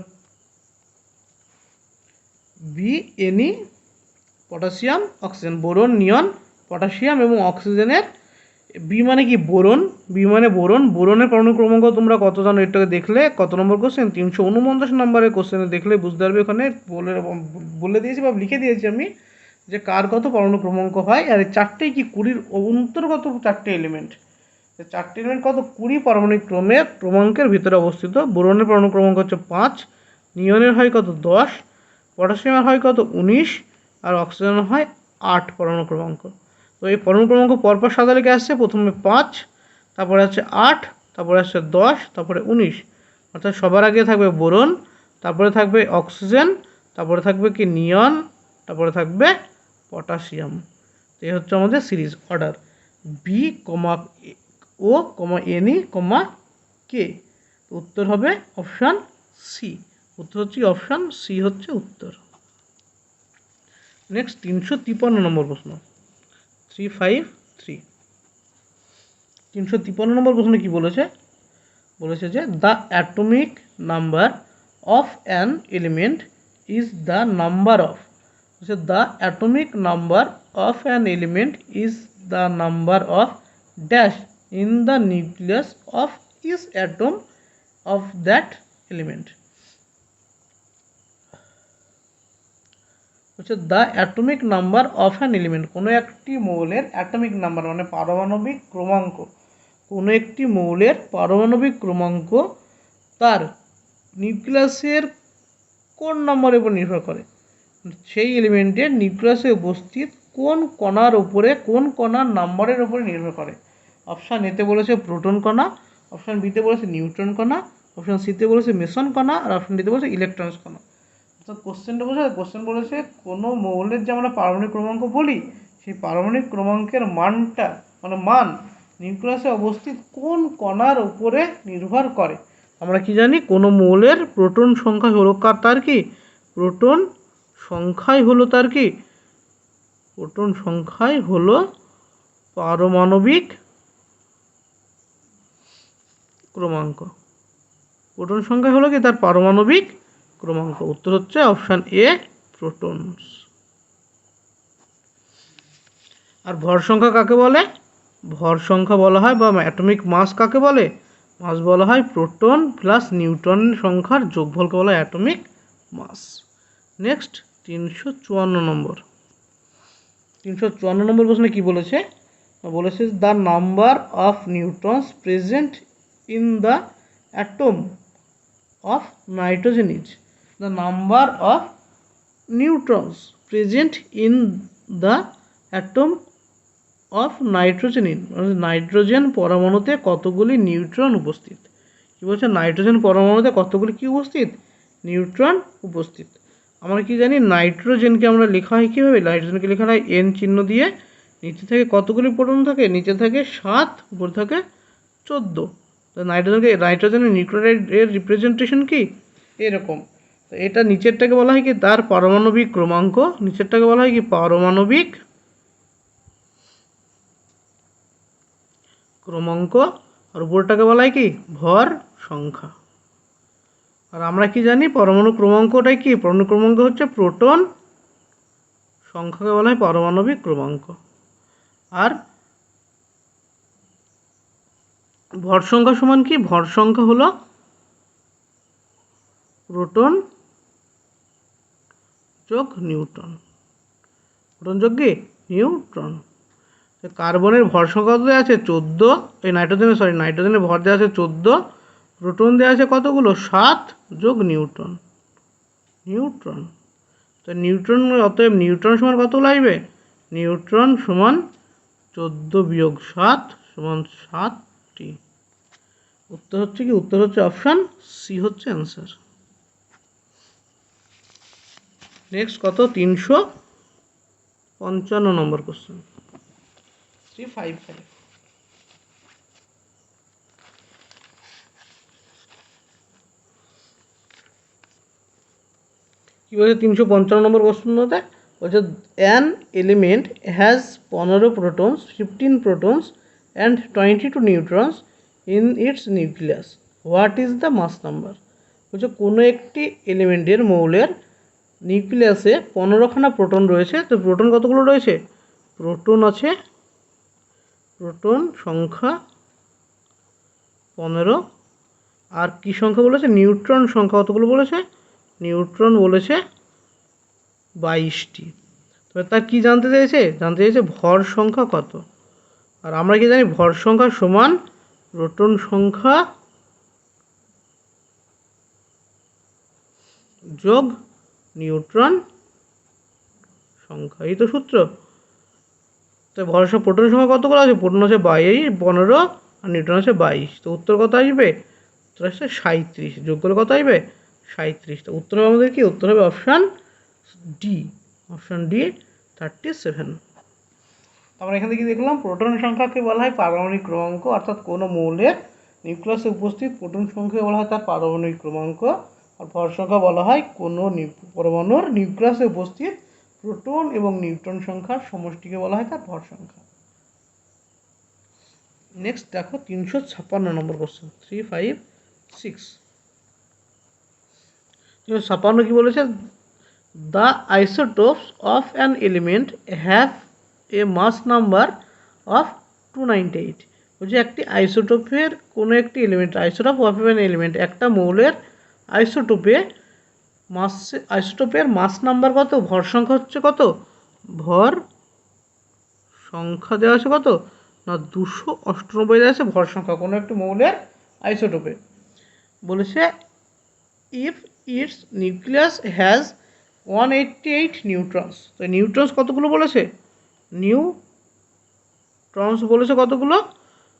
BNE, পটাশিয়াম, অক্সিজেন। বোরন, নিয়ন, পটাশিয়াম এবং অক্সিজেনের বি মানে কি বোরন, বি মানে বোরন। বোরনের পরমাণু ক্রমাঙ্ক তোমরা কত জানো এটাকে দেখলে কত নম্বর কোশ্চেন, 349 নম্বরের কোশ্চেনে দেখলে বুঝতে পারবে। ওখানে বলে দিয়েছি বা লিখে দিয়েছি আমি যে কার কত পরমাণু ক্রমাঙ্ক হয়। আর এই চারটেই কি 20 অন্তর্গত চারটে এলিমেন্ট। চারটে এলিমেন্ট কত 20 পারমাণবিক ক্রমাঙ্কের ভিতরে অবস্থিত। বোরনের পরমাণু ক্রমাঙ্ক হচ্ছে 5, নিয়নের হয় কত 10, পটাশিয়ামের হয় কত 19, আর অক্সিজেনের হয় 8 পরমাণু ক্রমাঙ্ক। তো এই পরমাণু ক্রমাঙ্ক পরপর সাদা লিখে আসছে, প্রথমে 5, তারপরে আছে 8, তারপরে আছে 10, তারপরে 19। অর্থাৎ সবার আগে থাকবে বোরন, তারপরে থাকবে অক্সিজেন, তারপরে থাকবে কি নিয়ন, তারপরে থাকবে পটাশিয়াম। এই হচ্ছে আমাদের সিরিজ অর্ডার বি কমা ও কমা এনই কমা কে। উত্তর হবে অপশান সি। উত্তর হচ্ছে অপশান সি হচ্ছে উত্তর। নেক্সট 353 নম্বর প্রশ্ন, 353। 353 নম্বর প্রশ্নে কি বলেছে, বলেছে যে the atomic number of an element is the number of, the atomic number of an element is the number of dash in the nucleus of each atom of that element. হচ্ছে the atomic number of an element, কোনো একটি মৌলের atomic number মানে পারমাণবিক ক্রমাঙ্ক, কোনো একটি মৌলের পারমাণবিক ক্রমাঙ্ক তার নিউক্লিয়াসের কোন নম্বরের উপর নির্ভর করে, সেই এলিমেন্টের নিউক্লিয়াসে উপস্থিত কোন কণার উপরে, কোন কণার নাম্বারের উপরে নির্ভর করে। অপশান এতে বলেছে প্রোটন কণা, অপশান বিতে বলেছে নিউট্রন কণা, অপশান সিতে বলেছে মেসন কণা, আর অপশান ডিতে বলেছে ইলেকট্রন কণা। তো কোশ্চেনটা বোঝা, কোশ্চেন বলেছে কোনো মৌলের যে আমরা পারমাণবিক ক্রমাঙ্ক বলি, সেই পারমাণবিক ক্রমাঙ্কের মানটা মানে মান নিউক্লিয়াসে অবস্থিত কোন কণার উপরে নির্ভর করে। আমরা কি জানি, কোনো মৌলের প্রোটন সংখ্যা হলো তার কি, প্রোটন সংখ্যাই হলো তার কি, প্রোটন সংখ্যাই হলো পারমাণবিক ক্রমাঙ্ক। প্রোটন সংখ্যা হলো কি তার পারমাণবিক ক্রমাঙ্ক। উত্তর হচ্ছে অপশান এ প্রোটনস। আর ভর সংখ্যা কাকে বলে, ভর সংখ্যা বলা হয় বা অ্যাটমিক মাস কাকে বলে, মাস বলা হয় প্রোটন প্লাস নিউট্রন সংখ্যার যোগফলকে বলা হয় অ্যাটমিক মাস। নেক্সট 354 নম্বর। 354 নম্বর প্রশ্নে কি বলেছে, বলেছে the number of neutrons present in the atom of nitrogen is, the number of neutrons present in the atom of nitrogen in, nitrogen পরমাণুতে কতগুলি নিউট্রন উপস্থিত। কি বলছে, নাইট্রোজেন পরমাণুতে কতগুলি কি উপস্থিত, নিউট্রন উপস্থিত। আমরা কি জানি নাইট্রোজেনকে আমরা লেখা হয় কীভাবে, নাইট্রোজেনকে লেখা হয় এন চিহ্ন দিয়ে, নিচে থেকে কতগুলি প্রোটন থাকে, নিচে থাকে 7, উপরে থাকে 14। নাইট্রোজেনের নিউক্লিওটাইডের রিপ্রেজেন্টেশন কি এরকম। তো এটা নিচেরটাকে বলা হয় কি তার পারমাণবিক ক্রমাঙ্ক, নিচেরটাকে বলা হয় কি পারমাণবিক ক্রমাঙ্ক, আর উপরটাকে বলা হয় কি ভর সংখ্যা। আর আমরা কি জানি পরমাণু ক্রমাঙ্কটাই কি, পরমাণু ক্রমাঙ্ক হচ্ছে প্রোটন সংখ্যাকে বলা হয় পারমাণবিক ক্রমাঙ্ক। আর ভর সংখ্যা সমান কি, ভর সংখ্যা হলো প্রোটন যোগ নিউট্রন, প্রোটন যোগ কি নিউট্রন। কার্বনের ভর সংখ্যা কত দেওয়া আছে 14, এই নাইট্রোজেনের ভর দেওয়া আছে 14, প্রোটন দেওয়া আছে কতগুলো 7 যোগ নিউট্রন, নিউট্রন। তো নিউট্রন, অতএব নিউট্রন সমান কত লাগবে, নিউট্রন সমান 14 বিয়োগ 7 সমান 7টি। উত্তর হচ্ছে কি, উত্তর হচ্ছে অপশান সি হচ্ছে অ্যান্সার। নেক্সট কত 355 নম্বর কোশ্চেন, 355। কি বলছে 355 নম্বর কোশ্চেনটাতে, বলছে an element has 15 protons, 15 protons and 22 neutrons in its nucleus, what is the mass number. বলছে কোনো একটি এলিমেন্টের মৌলের নিউক্লিয়াসে 15খানা প্রোটন রয়েছে। তো প্রোটন কতগুলো রয়েছে, প্রোটন আছে, প্রোটন সংখ্যা 15। আর কি সংখ্যা বলেছে? নিউট্রন সংখ্যা কতগুলো বলেছে? নিউট্রন বলেছে 22টি। তবে তার কি জানতে চাইছে? জানতে চাইছে ভর সংখ্যা কত। আর আমরা কি জানি? ভর সংখ্যা সমান প্রোটন সংখ্যা যোগ নিউট্রন সংখ্যা, এই তো সূত্র। তো ভরসা প্রোটন সংখ্যা কতগুলো আছে? প্রোটন আছে 15 আর নিউট্রন আছে 22। তো উত্তর কত আসবে? উত্তর আসছে 37। যোগ করলে কত আসবে? 37। তো উত্তর হবে আমাদের কি? উত্তর হবে অপশান ডি। Option D 37। আমরা এখান থেকে দেখলাম প্রোটন সংখ্যাকে বলা হয় পারমাণবিক ক্রমাঙ্ক, অর্থাৎ কোনো মৌলের নিউক্লিয়াসে উপস্থিত প্রোটন সংখ্যাকে বলা হয় তার পারমাণবিক ক্রমাঙ্ক। আর ভর সংখ্যা বলা হয় কোনো পরমাণুর নিউক্লিয়াসে উপস্থিত প্রোটন এবং নিউট্রন সংখ্যার সমষ্টিকে বলা হয় তার ভর সংখ্যা। নেক্সট দেখো 356 নম্বর কোশ্চেন, 356। 356 কি বলেছে? The isotopes of an element have a mass number of 298। বলছে একটি আইসোটোপের কোনো একটি element, isotope of an element, একটা মৌলের আইসোটোপের মাস নাম্বার কত? ভর সংখ্যা হচ্ছে কত? ভর সংখ্যা দেওয়া আছে কত না 298 দেওয়া আছে ভর সংখ্যা কোনো একটি মৌলের আইসোটোপে। বলেছে ইফ ইটস নিউক্লিয়াস হ্যাজ 188 নিউট্রনস। তো নিউট্রনস কতগুলো বলেছে? নিউট্রনস বলেছে কতগুলো?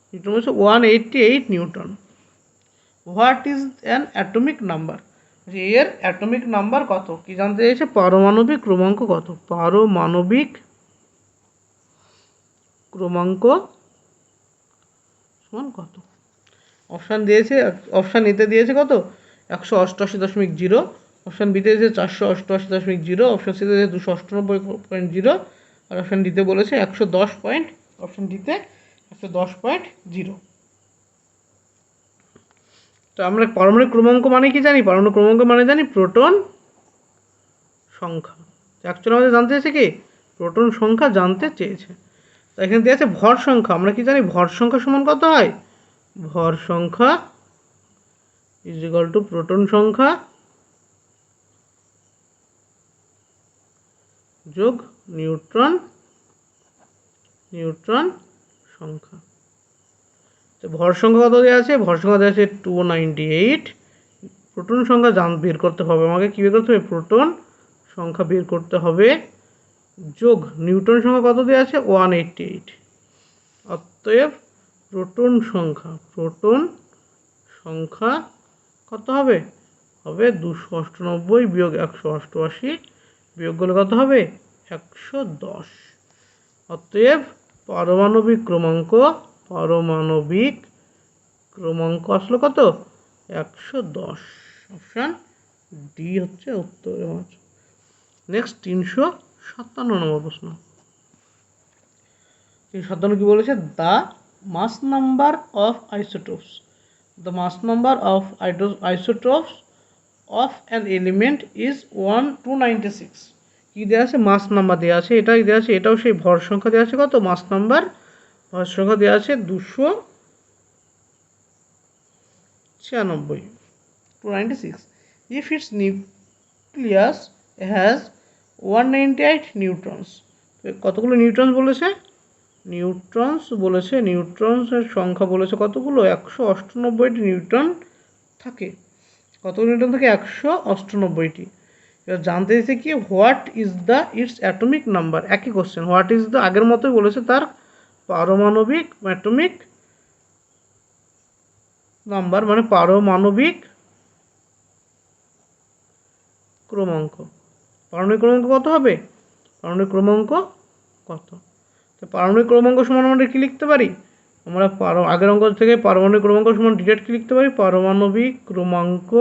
নিউট্রন বলেছে 188 neutron. What is an atomic number? এর অ্যাটমিক নাম্বার কত? কি জানতে চাইছে? পারমাণবিক ক্রমাঙ্ক কত? পারমাণবিক ক্রমাঙ্ক সমান কত? অপশান দিয়েছে, অপশান এতে দিয়েছে কত? 188.0, অপশান বিতে দিয়েছে 488.0, অপশান সিতে দিয়েছে 298.0, আর অপশান ডিতে বলেছে 110 পয়েন্ট, অপশান ডিতে 110.0। তো আমরা পারমাণবিক ক্রমাঙ্ক মানে কি জানি? পারমাণবিক ক্রমাঙ্ক মানে জানি প্রোটন সংখ্যা। অ্যাকচুয়ালি আমাদের জানতে চেয়েছে কি? প্রোটন সংখ্যা জানতে চেয়েছে। তো এখানে দিয়েছে ভর সংখ্যা। আমরা কি জানি? ভর সংখ্যা সমান কত হয়? ভর সংখ্যা ইজ ইকুয়াল টু প্রোটন সংখ্যা যোগ নিউট্রন সংখ্যা। তো ভর সংখ্যা কত দেওয়া আছে? ভর সংখ্যা দেওয়া আছে 298। প্রোটন সংখ্যা বের করতে হবে আমাকে। কী বের করতে হবে? প্রোটন সংখ্যা বের করতে হবে যোগ নিউট্রন সংখ্যা কত দেওয়া আছে? 188। অতএব প্রোটন সংখ্যা কত হবে? হবে 298 বিয়োগ 188, বিয়োগ করলে কত হবে? 110। অতএব পারমাণবিক ক্রমাঙ্ক আসলো কত? 110। অপশান ডি হচ্ছে উত্তর। নেক্সট 357 নম্বর প্রশ্ন। 357 কি বলেছে? The mass number of isotopes, the mass number of isotopes of an element is 296। কি দেওয়া আছে? মাস নাম্বার দেওয়া আছে, এটাই দেওয়া আছে, এটাও সেই ভর সংখ্যা দেওয়া আছে কত? মাস নাম্বার ভর সংখ্যা দেওয়া আছে 296, 296। if its nucleus has 198 neutrons। কতগুলো নিউট্রনস বলেছে? নিউট্রনসের সংখ্যা বলেছে কতগুলো? 198টি নিউট্রন থাকে। কতগুলো নিউট্রন থাকে? 198টি। এবার জানতে চাইছে কি? What is the it's atomic number. একই কোশ্চেন, হোয়াট ইজ দ্য, আগের মতোই বলেছে তার পারমাণবিক অ্যাটমিক নাম্বার, মানে পারমাণবিক ক্রমাঙ্ক। পারমাণবিক ক্রমাঙ্ক কত হবে? পারমাণবিক ক্রমাঙ্ক কত? তো পারমাণবিক ক্রমাঙ্ক সমান আমরা কি লিখতে পারি? আমরা আগের অঙ্ক থেকে পারমাণবিক ক্রমাঙ্ক সমান ডিরেক্ট কি লিখতে পারি? পারমাণবিক ক্রমাঙ্ক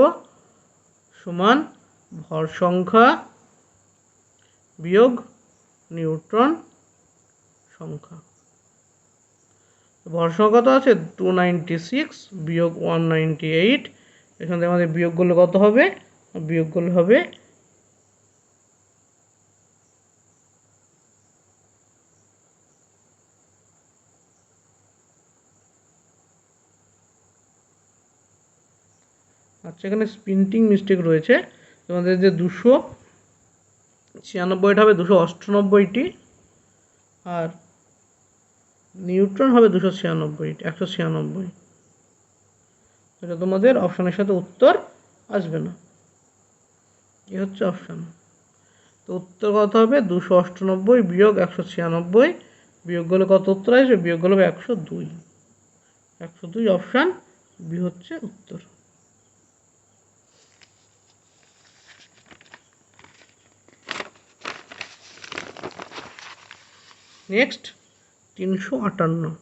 সমান ভর সংখ্যা বিয়োগ নিউট্রন সংখ্যা। ভর সংখ্যা কত আছে? 296 বিয়োগ 198। এখান থেকে আমাদের বিয়োগ করলে কত হবে? বিয়োগ করলে হবে আচ্ছা, এখানে প্রিন্টিং মিস্টেক রয়েছে। তোমাদের যে 296টা হবে 298টি, আর নিউট্রন হবে 196। এটা তোমাদের অপশানের সাথে উত্তর আসবে না, এ হচ্ছে অপশান। তো উত্তর কত হবে? 298 বিয়োগ 196 বিয়োগ করলে কত উত্তর আসবে? বিয়োগ করলে 102। 102 অপশান বি হচ্ছে উত্তর। নেক্সট 358।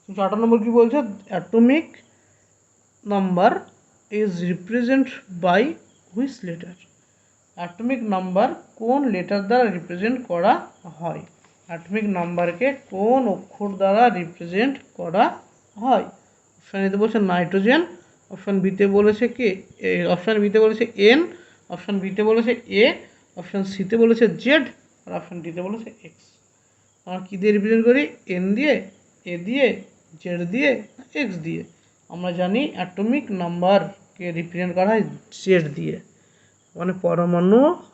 358 কি বলছে? Atomic number is represent by which letter? Atomic number কোন লেটার দ্বারা রিপ্রেজেন্ট করা হয়? অ্যাটমিক নাম্বারকে কোন অক্ষর দ্বারা রিপ্রেজেন্ট করা হয়? অপশান এতে বলছে নাইট্রোজেন, অপশান বিতে বলেছে কি, অপশান বিতে বলেছে এন, অপশান বিতে বলেছে এ, অপশান সিতে বলেছে জেড, আর অপশান ডিতে বলেছে এক্স। আমরা কী দিয়ে রিপ্রেজেন্ট করি? এন দিয়ে, এ দিয়ে, জেড দিয়ে, এক্স দিয়ে। আমরা জানি অ্যাটমিক নাম্বারকে রিপ্রেজেন্ট করা হয় জেড দিয়ে, মানে পারমাণবিক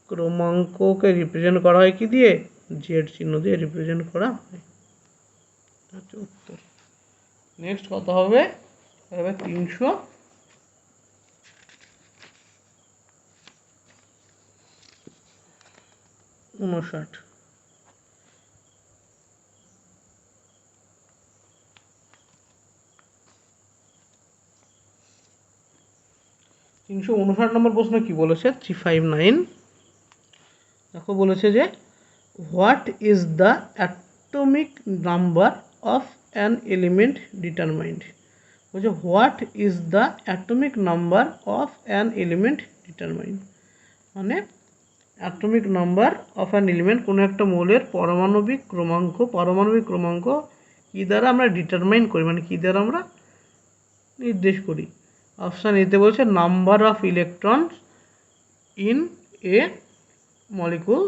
ক্রমাঙ্ককে রিপ্রেজেন্ট করা হয় কি দিয়ে? জেড চিহ্ন দিয়ে রিপ্রেজেন্ট করা হয়। হচ্ছে উত্তর। নেক্সট কত হবে? 359। 359 নম্বর প্রশ্ন কি বলেছে? 359 দেখো, বলেছে যে what is the atomic number of an element determined? বলছে what is the atomic number of an element determined, মানে atomic number of an element, কোনো একটা মৌলের পারমাণবিক ক্রমাঙ্ক কী দ্বারা আমরা ডিটারমাইন করি, মানে কী দ্বারা আমরা নির্দেশ করি। অপশান এতে বলছে number of electrons in a molecule,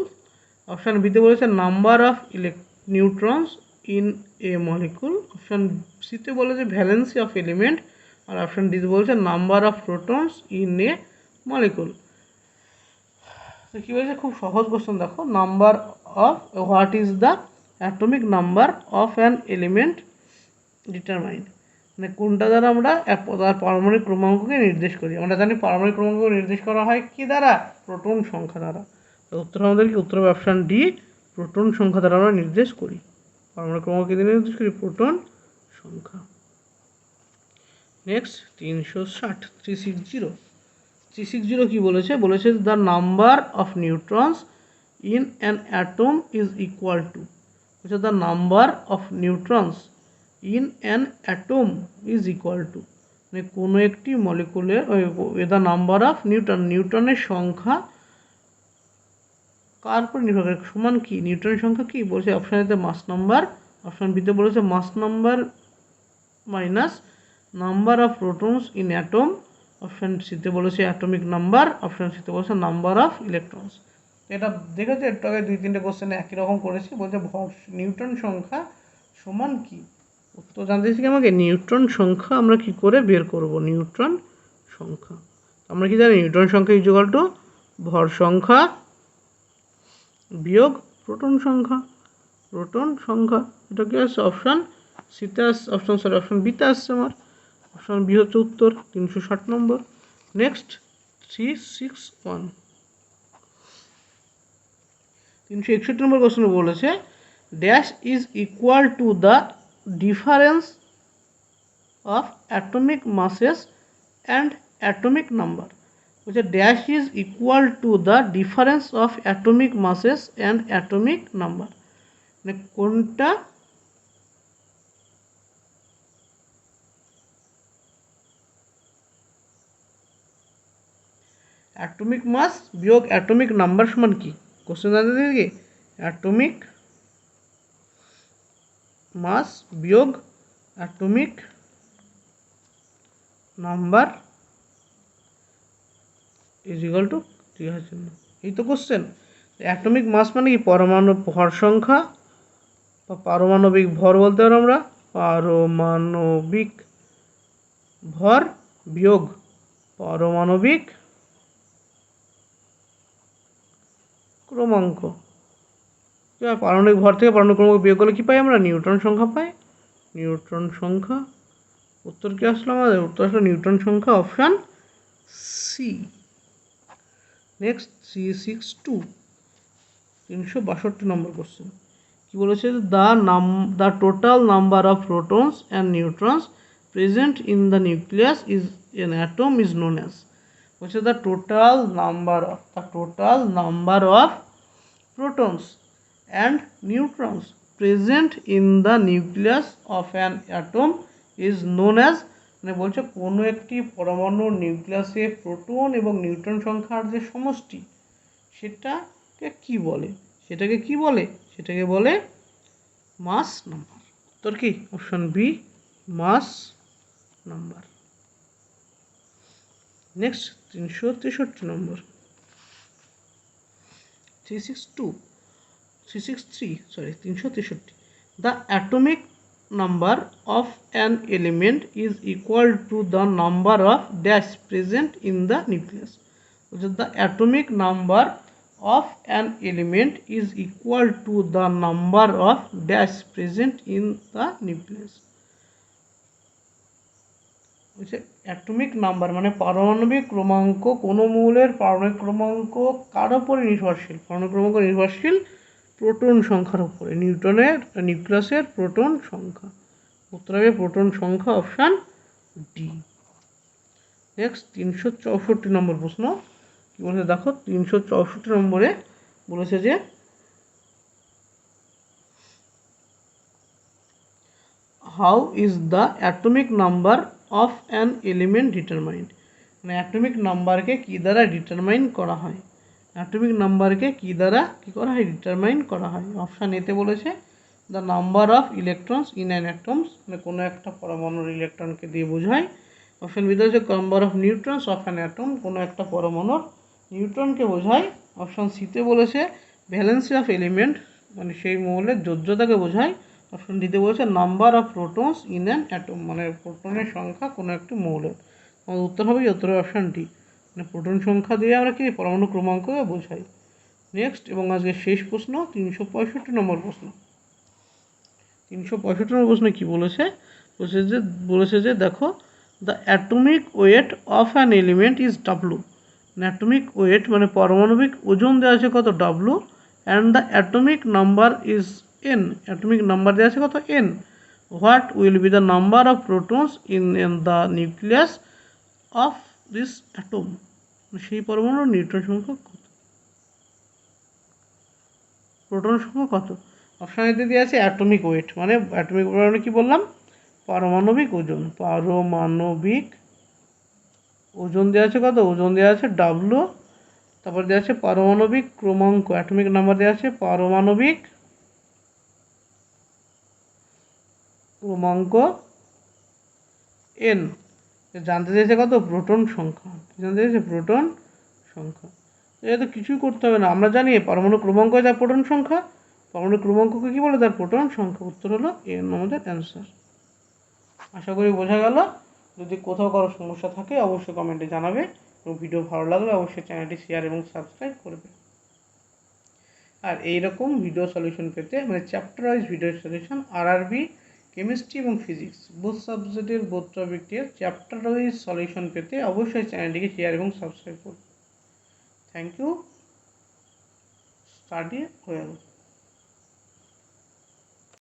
option বিতে বলেছে number of neutrons in a molecule, option সিতে বলেছে ভ্যালেন্সি অফ এলিমেন্ট, আর অপশান ডিতে বলেছে number of protons in a molecule. তো কী বলেছে? খুব সহজ কোশ্চেন। দেখো, number of what is the atomic number of an element determined, মানে কোনটা দ্বারা আমরা তার পারমাণবিক ক্রমাঙ্ককে নির্দেশ করি। আমরা জানি পারমাণবিক ক্রমাঙ্ক নির্দেশ করা হয় কি দ্বারা? প্রোটন সংখ্যা দ্বারা। তো উত্তর আমাদের কি? উত্তর হবে অপশান ডি, প্রোটন সংখ্যা দ্বারা আমরা নির্দেশ করি। পারমাণবিক ক্রমাঙ্ককে নির্দেশ করি প্রোটন সংখ্যা। নেক্সট 360 কি বলেছে? বলেছে the number of neutrons in an atom is equal to, বলছে the number of neutrons in an atom is equal to, মানে কোনো একটি মলিকুলের দ্য নাম্বার অফ নিউটনের সংখ্যা কার উপর নির্ভর করে? সমান কি? নিউটনের সংখ্যা কি বলছে? অপশান এতে মাস নাম্বার, অপশান বিতে বলেছে mass number minus number of protons in atom, option সিতে বলেছে অ্যাটমিক নাম্বার, অপশান সিতে বলেছে নাম্বার অফ ইলেকট্রনস। এটা দেখেছো, একটু আগে 2-3টে কোশ্চেনে একই রকম করেছি। বলছে নিউটন সংখ্যা সমান কি? উত্তর জানতে চাইছি আমাকে নিউটন সংখ্যা আমরা কি করে বের করব? নিউটন সংখ্যা আমরা কি জানি? নিউটন সংখ্যা ইকুয়াল টু ভর সংখ্যা বিয়োগ প্রোটন সংখ্যা। এটা কি আসছে? অপশান সিতে আসছে, অপশান বিতে আসছে আমার। অপশান বি হচ্ছে উত্তর। 360 নম্বর। নেক্সট 361। 361 নম্বর কোশ্চেন বলেছে dash is equal to the difference of atomic masses and atomic number. বলছে dash is equal to the difference of atomic masses and atomic number, মানে কোনটা atomic মাস বিয়োগ atomic number সমান কি? Question জানতে দিই কি? অ্যাটমিক মাস বিয়োগ atomic number is equal two কি আছে? এই তো কোশ্চেন। অ্যাটমিক মাস মানে কি? পরমাণু ভর সংখ্যা, পারমাণবিক ভর বলতে পারো আমরা পারমাণবিক ভর বিয়োগ পারমাণবিক ক্রমাঙ্ক। পারমাণবিক ভর থেকে পারমাণবিক ক্রমাঙ্ক বিয়োগ করলে কী পাই আমরা? নিউট্রন সংখ্যা পাই। নিউট্রন সংখ্যা। উত্তর কী আসলো আমাদের? উত্তর আসলো নিউট্রন সংখ্যা, option C. Next 362 362 number question কি বলেছে? The total number of protons and neutrons present in the nucleus is an atom is known as. বলছে the total number of protons and neutrons present in the nucleus of an atom is known as, মানে বলছে কোনো একটি পরমাণুর নিউক্লিয়াসে proton এবং neutron সংখ্যার যে সমষ্টি সেটাকে কি বলে? সেটাকে বলে মাস নাম্বার। তোর কি? Option B, mass number. Next 363 নম্বর 363. The atomic number of an element is equal to the number of dash present in the nucleus. The atomic number of an element is equal to the number of dash present in the nucleus. Atomic number মানে পারমাণবিক ক্রমাঙ্ক, কোনো মৌলের পারমাণবিক ক্রমাঙ্ক কার উপরে নির্ভরশীল? পারমাণবিক ক্রমাঙ্ক নির্ভরশীল proton সংখ্যার উপরে। নিউক্লিয়াসের প্রোটন সংখ্যা। উত্তর হবে প্রোটন সংখ্যা, অপশান ডি। নেক্সট 364 নম্বর প্রশ্ন কি বলেছে দেখো। 364 নম্বরে বলেছে যে how is the atomic number of an element determined. মানে অ্যাটমিক নাম্বারকে কী দ্বারা ডিটারমাইন করা হয়? অ্যাটমিক নাম্বারকে কী দ্বারা কী করা হয়? ডিটারমাইন করা হয়। অপশান এতে বলেছে the number of electrons in an atoms, মানে কোনো একটা পরমাণুর ইলেকট্রনকে দিয়ে বোঝায়। অপশান বিতে হচ্ছে number of neutrons of an atom, কোনো একটা পরমাণুর নিউট্রনকে বোঝায়। অপশান সিতে বলেছে ভ্যালেন্সি অফ এলিমেন্ট, মানে সেই মৌলের যোজ্যতাকে বোঝায়। অপশন ডিতে বলেছে number of protons in an atom, মানে প্রোটনের সংখ্যা কোনো একটি মৌলের। আমাদের উত্তর হবে অপশান ডি, মানে প্রোটন সংখ্যা দিয়ে আমরা কি পরমাণু ক্রমাঙ্ককে বোঝাই। নেক্সট এবং আজকে শেষ প্রশ্ন 365 নম্বর প্রশ্ন। 365 নম্বর প্রশ্ন কি বলেছে? বলেছে যে দেখো the atomic weight of an element is W. Atomic weight মানে পারমাণবিক ওজন দেওয়া আছে কত? W. And the atomic number is n, atomic number দেওয়া আছে কত? n. What will be the number of protons in the nucleus of this atom. সেই পরমাণুর নিউট্রন সংখ্যা কত? প্রোটন সংখ্যা কত? অপশান এতে দেওয়া আছে অ্যাটমিক ওয়েট, মানে অ্যাটমিক মানে কি বললাম? পারমাণবিক ওজন। পারমাণবিক ওজন দেওয়া আছে কত? ওজন দেওয়া আছে ডাব্লু। তারপর দেওয়া আছে পারমাণবিক ক্রমাঙ্ক, অ্যাটমিক নাম্বার দেওয়া আছে পারমাণবিক ক্রমাঙ্ক n। জানতে চাইছে কত? প্রোটন সংখ্যা। জানতে চাইছে প্রোটন সংখ্যা। এটা তো কিছুই করতে হবে না, আমরা জানি পরমাণু ক্রমাঙ্ক তার প্রোটন সংখ্যা। পরমাণু ক্রমাঙ্ককে কী বলে? তার প্রোটন সংখ্যা। উত্তর হলো n আমাদের অ্যান্সার। আশা করি বোঝা গেল। যদি কোথাও কারো সমস্যা থাকে অবশ্যই কমেন্টে জানাবে, এবং ভিডিও ভালো লাগলে অবশ্যই চ্যানেলটি শেয়ার এবং সাবস্ক্রাইব করবে। আর এইরকম ভিডিও সলিউশন পেতে, মানে chapter wise video solution RRB, chemistry এবং ফিজিক্স বোথ সাবজেক্টের বোথ টপিকের চ্যাপ্টার ওয়াইজ সলিউশন পেতে অবশ্যই চ্যানেলটিকে শেয়ার এবং সাবস্ক্রাইব করুন। Thank you. Study well.